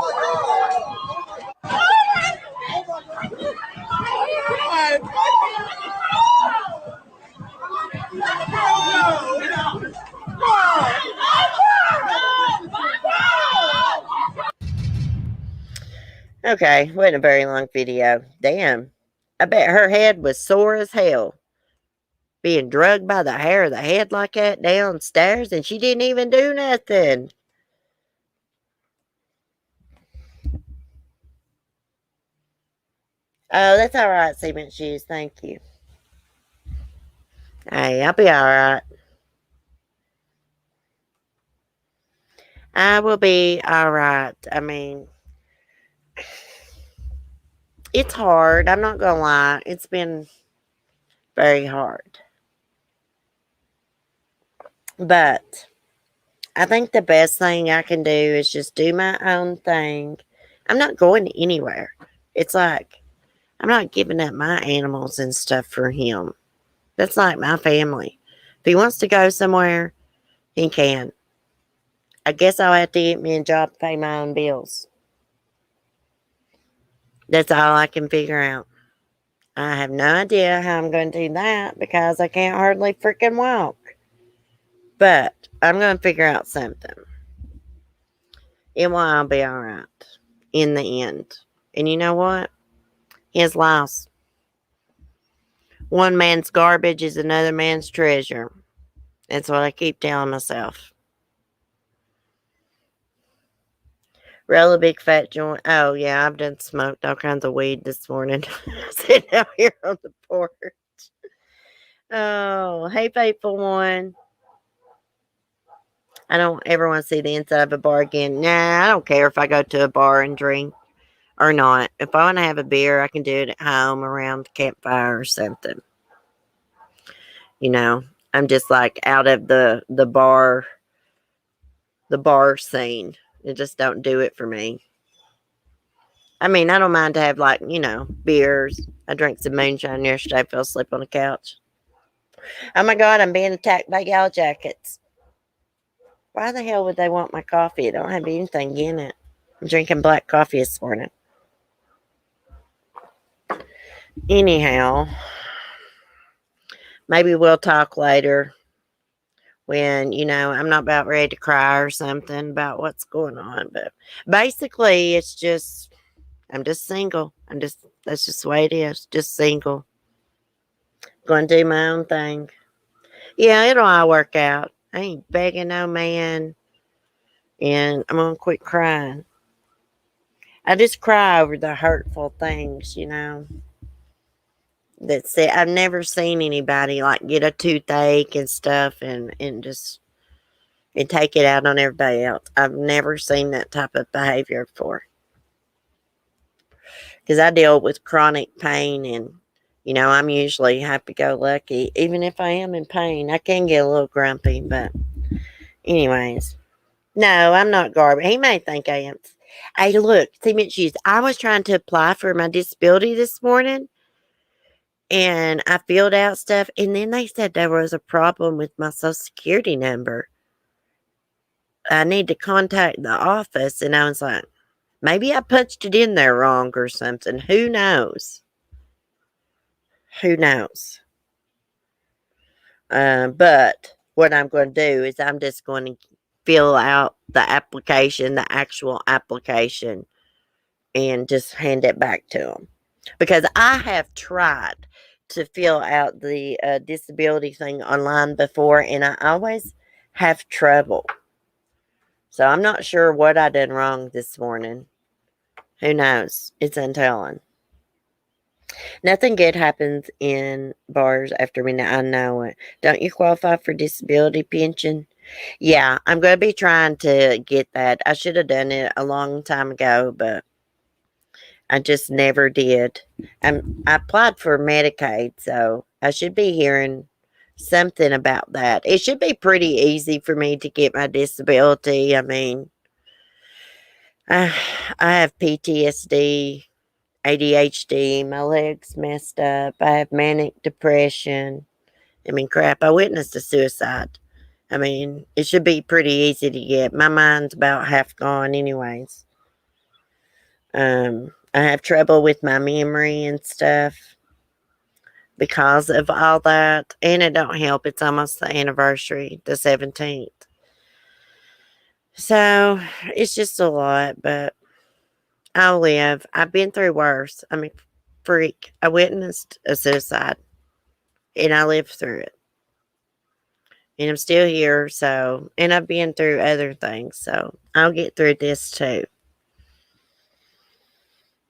Speaker 1: Okay, wasn't a very long video. Damn. I bet her head was sore as hell. Being drugged by the hair of the head like that downstairs, and she didn't even do nothing. Oh, that's all right, Cement Shoes. Thank you. Hey, I'll be all right. I will be all right. I mean, it's hard. I'm not going to lie. It's been very hard. But I think the best thing I can do is just do my own thing. I'm not going anywhere. It's like, I'm not giving up my animals and stuff for him. That's like my family. If he wants to go somewhere, he can. I guess I'll have to get me a job to pay my own bills. That's all I can figure out. I have no idea how I'm going to do that because I can't hardly freaking walk. But I'm going to figure out something. It will all be all right in the end. And you know what? His loss. One man's garbage is another man's treasure. That's what I keep telling myself. Roll a big fat joint. Oh, yeah, I've done smoked all kinds of weed this morning. Sitting out here on the porch. Oh, hey, faithful one. I don't ever want to see the inside of a bar again. Nah, I don't care if I go to a bar and drink or not. If I want to have a beer, I can do it at home around the campfire or something. You know, I'm just like out of the bar scene. It just don't do it for me. I mean, I don't mind to have like, you know, beers. I drank some moonshine yesterday. I fell asleep on the couch. Oh my God, I'm being attacked by yellow jackets. Why the hell would they want my coffee? It don't have anything in it. I'm drinking black coffee this morning. Anyhow, maybe we'll talk later when, you know, I'm not about ready to cry or something about what's going on. But basically, it's just, I'm just single. That's just the way it is. Just single. Going to do my own thing. Yeah, it'll all work out. I ain't begging no man. And I'm going to quit crying. I just cry over the hurtful things, you know. That's it. I've never seen anybody like get a toothache and stuff and take it out on everybody else. I've never seen that type of behavior before. Because I deal with chronic pain and, you know, I'm usually happy-go-lucky. Even if I am in pain, I can get a little grumpy. But anyways, no, I'm not garbage. He may think I am. Hey, look, Cement Shoes. I was trying to apply for my disability this morning. And I filled out stuff. And then they said there was a problem with my Social Security number. I need to contact the office. And I was like, maybe I punched it in there wrong or something. Who knows? Who knows? But what I'm going to do is I'm just going to fill out the application, the actual application, and just hand it back to them. Because I have tried to fill out the disability thing online before, and I always have trouble. So I'm not sure what I done wrong this morning. Who knows? It's untelling. Nothing good happens in bars after midnight. I know it. Don't you qualify for disability pension? Yeah, I'm going to be trying to get that. I should have done it a long time ago, but I just never did. I applied for Medicaid, so I should be hearing something about that. It should be pretty easy for me to get my disability. I mean, I have PTSD, ADHD, my legs messed up. I have manic depression. I mean, crap, I witnessed a suicide. I mean, it should be pretty easy to get. My mind's about half gone anyways. I have trouble with my memory and stuff because of all that. And it don't help. It's almost the anniversary, the 17th. So, it's just a lot, but I'll live. I've been through worse. I mean, freak. I witnessed a suicide and I lived through it. And I'm still here, so, and I've been through other things, so I'll get through this too.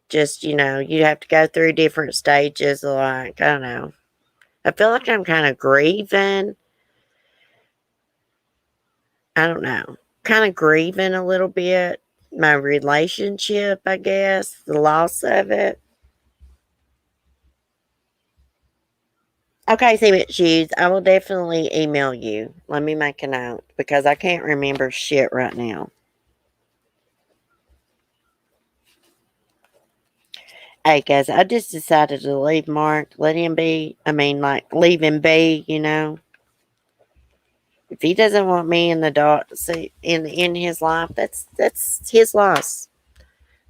Speaker 1: Just, you have to go through different stages, like, I don't know. I feel like I'm kind of grieving. I don't know. Kind of grieving a little bit. My relationship, I guess, the loss of it. Okay, Cement Shoes, I will definitely email you. Let me make a note because I can't remember shit right now. Hey, guys, I just decided to leave Mark. Let him be. I mean, like, leave him be, If he doesn't want me in the dark, see, in his life, that's his loss.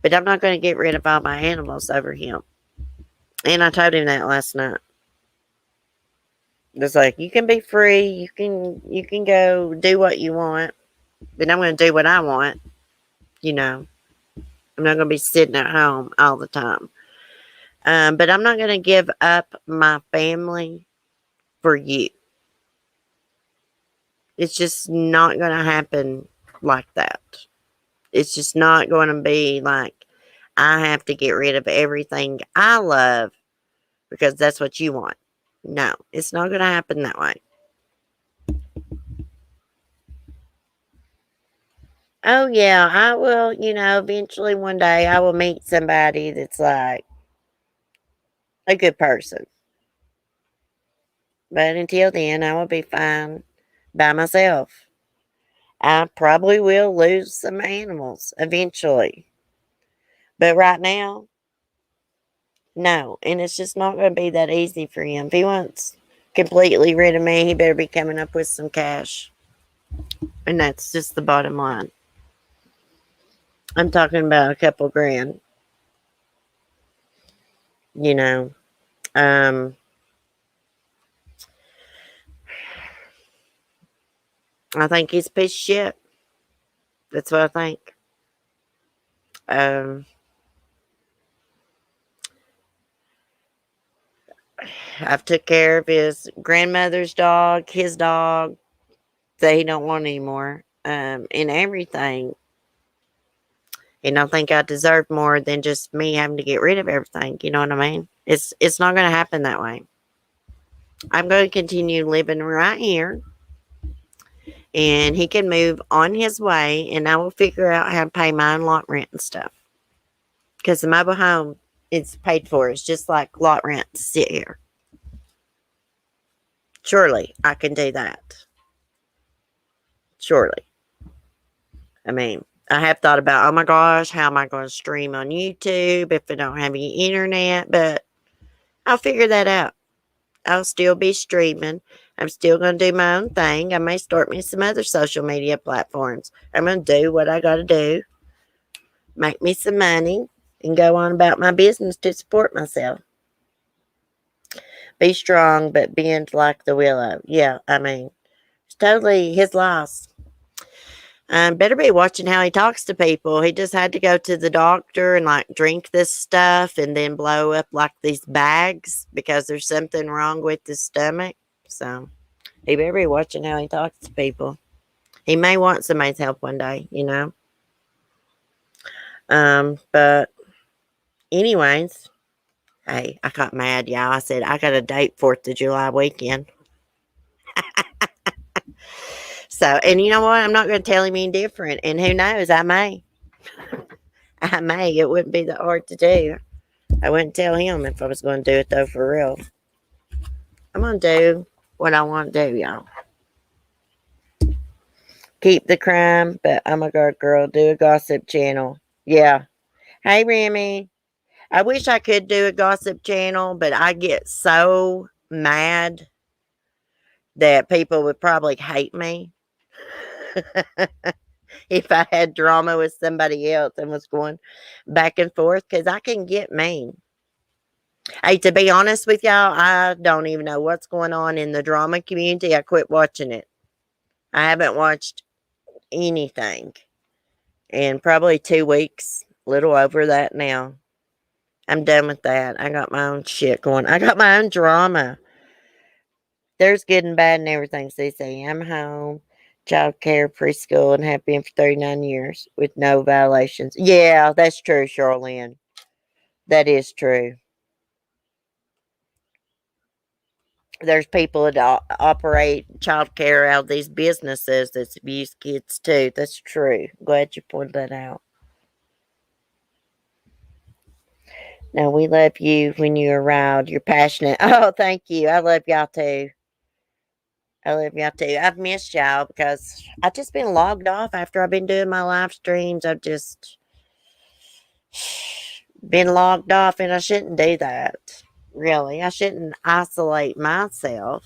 Speaker 1: But I'm not going to get rid of all my animals over him. And I told him that last night. It's like, you can be free, you can go do what you want, but I'm going to do what I want, I'm not going to be sitting at home all the time. But I'm not going to give up my family for you. It's just not going to happen like that. It's just not going to be like I have to get rid of everything I love because that's what you want. No, it's not going to happen that way. Oh, yeah, I will, eventually one day I will meet somebody that's like a good person. But until then, I will be fine by myself. I probably will lose some animals eventually. But right now, no. And it's just not going to be that easy for him. If he wants completely rid of me, he better be coming up with some cash. And that's just the bottom line. I'm talking about a couple grand. I think he's a piece of shit. That's what I think. I've took care of his grandmother's dog, his dog that he don't want anymore, and everything. And I think I deserve more than just me having to get rid of everything. You know what I mean? It's not going to happen that way. I'm going to continue living right here. And he can move on his way. And I will figure out how to pay my own lot rent and stuff. Because the mobile home is paid for. It's just like lot rent to sit here. Surely I can do that. Surely. I mean, I have thought about, oh my gosh, how am I going to stream on YouTube if I don't have any internet? But I'll figure that out. I'll still be streaming. I'm still going to do my own thing. I may start me some other social media platforms. I'm going to do what I got to do. Make me some money and go on about my business to support myself. Be strong, but bend like the willow. Yeah, I mean, it's totally his loss. Better be watching how he talks to people. He just had to go to the doctor and like drink this stuff and then blow up like these bags because there's something wrong with his stomach. So he better be watching how he talks to people. He may want somebody's help one day, you know. But anyways, hey, I got mad, y'all. I said I got a date 4th of July weekend. So, and you know what? I'm not going to tell him any different. And who knows? I may. I may. It wouldn't be that hard to do. I wouldn't tell him if I was going to do it, though, for real. I'm going to do what I want to do, y'all. Keep the crime, but I'm a good girl. Do a gossip channel. Yeah. Hey, Remy. I wish I could do a gossip channel, but I get so mad that people would probably hate me if I had drama with somebody else and was going back and forth, because I can get mean. Hey, to be honest with y'all, I don't even know what's going on in the drama community. I quit watching it. I haven't watched anything in probably 2 weeks, a little over that now. I'm done with that. I got my own shit going. I got my own drama. There's good and bad and everything, CC. I'm home, child care, preschool, and have been for 39 years with no violations. Yeah, that's true, Charlene. That is true. There's people that operate child care out of these businesses that abuse kids too. That's true. Glad you pointed that out. Now, we love you when you're around. You're passionate. Oh, thank you. I love y'all too. I love y'all too. I've missed y'all because I've just been logged off after I've been doing my live streams. I've just been logged off, and I shouldn't do that. Really, I shouldn't isolate myself.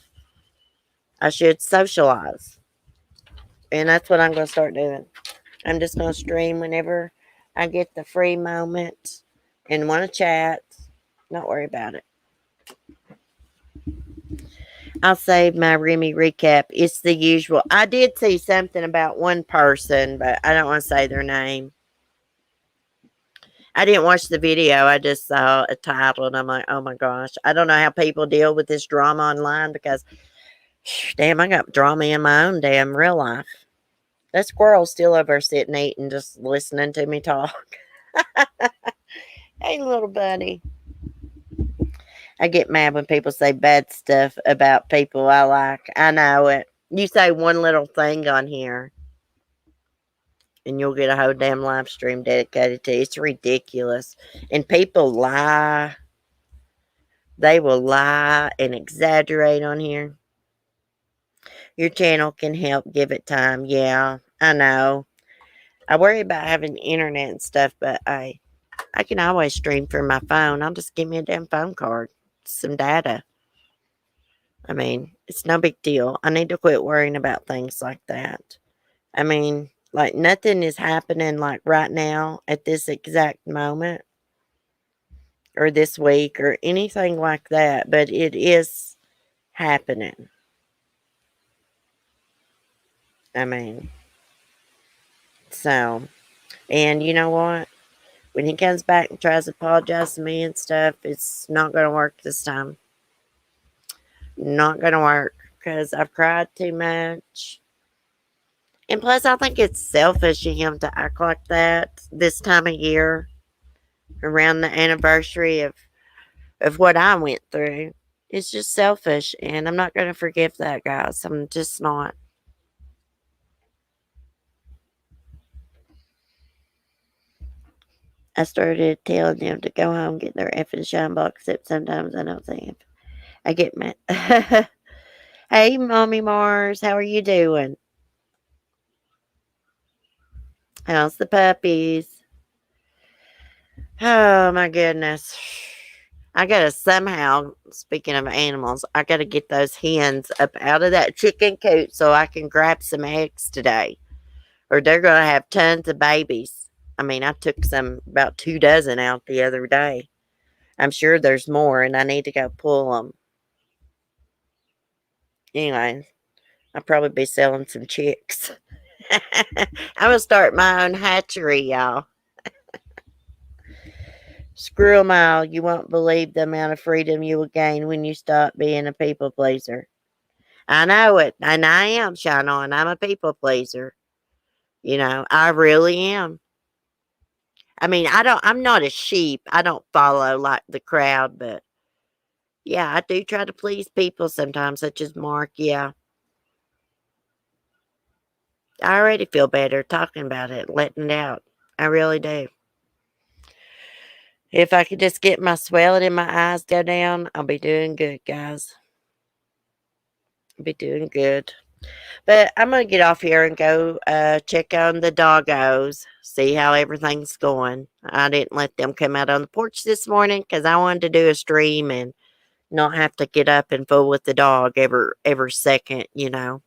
Speaker 1: I should socialize. And that's what I'm going to start doing. I'm just going to stream whenever I get the free moment and want to chat. Not worry about it. I'll save my Remy recap. It's the usual. I did see something about one person, but I don't want to say their name. I didn't watch the video. I just saw a title, and I'm like, oh my gosh. I don't know how people deal with this drama online because, damn, I got drama in my own damn real life. That squirrel's still over sitting eating, just listening to me talk. Hey, little buddy. I get mad when people say bad stuff about people I like. I know it. You say one little thing on here, and you'll get a whole damn live stream dedicated to it. It's ridiculous. And people lie. They will lie and exaggerate on here. Your channel can help. Give it time. Yeah, I know. I worry about having internet and stuff, but I can always stream from my phone. I'll just give me a damn phone card. Some data. I mean, it's no big deal. I need to quit worrying about things like that. I mean, like nothing is happening like right now at this exact moment or this week or anything like that, but it is happening. I mean, so, and you know what? When he comes back and tries to apologize to me and stuff, it's not going to work this time. Not going to work because I've cried too much. And plus, I think it's selfish of him to act like that this time of year around the anniversary of what I went through. It's just selfish, and I'm not going to forgive that, guys. I'm just not. I started telling them to go home, get their effing shine box, except sometimes I don't see him. I get mad. Hey, Mommy Mars, how are you doing? How's the puppies? Oh, my goodness. I gotta somehow, speaking of animals, I gotta get those hens up out of that chicken coop so I can grab some eggs today. Or they're gonna have tons of babies. I mean, I took about 2 dozen out the other day. I'm sure there's more, and I need to go pull them. Anyway, I'll probably be selling some chicks. I'm gonna start my own hatchery, y'all. Squirrel Mile, you won't believe the amount of freedom you will gain when you stop being a people pleaser. I know it, and I am, Shine On. I'm a people pleaser. You know, I really am. I mean, I'm not a sheep. I don't follow like the crowd, but yeah, I do try to please people sometimes, such as Mark. Yeah. I already feel better talking about it, letting it out. I really do. If I could just get my swelling in my eyes go down, I'll be doing good, guys. I'll be doing good. But I'm going to get off here and go check on the doggos, see how everything's going. I didn't let them come out on the porch this morning because I wanted to do a stream and not have to get up and fool with the dog every second, you know.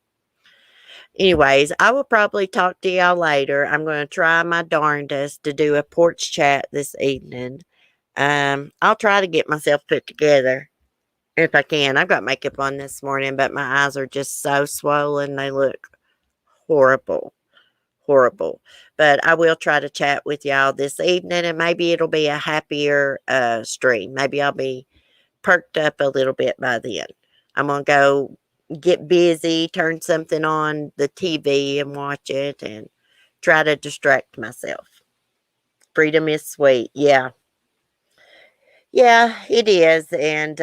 Speaker 1: Anyways, I will probably talk to y'all later. I'm going to try my darndest to do a porch chat this evening. I'll try to get myself put together if I can. I've got makeup on this morning, but my eyes are just so swollen. They look horrible, horrible. But I will try to chat with y'all this evening, and maybe it'll be a happier stream. Maybe I'll be perked up a little bit by then. I'm going to go get busy, turn something on the TV and watch it and try to distract myself. Freedom is sweet. Yeah. Yeah, it is. And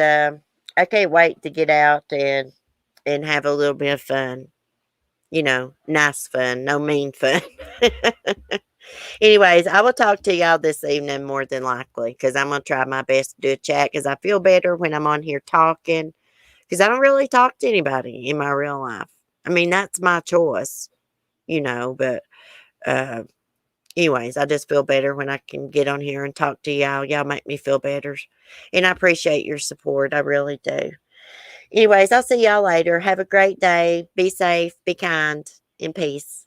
Speaker 1: I can't wait to get out and have a little bit of fun. You know, nice fun, no mean fun. Anyways, I will talk to y'all this evening more than likely because I'm going to try my best to do a chat because I feel better when I'm on here talking because I don't really talk to anybody in my real life. I mean, that's my choice, you know, but anyways, I just feel better when I can get on here and talk to y'all. Y'all make me feel better. And I appreciate your support. I really do. Anyways, I'll see y'all later. Have a great day. Be safe, be kind, and peace.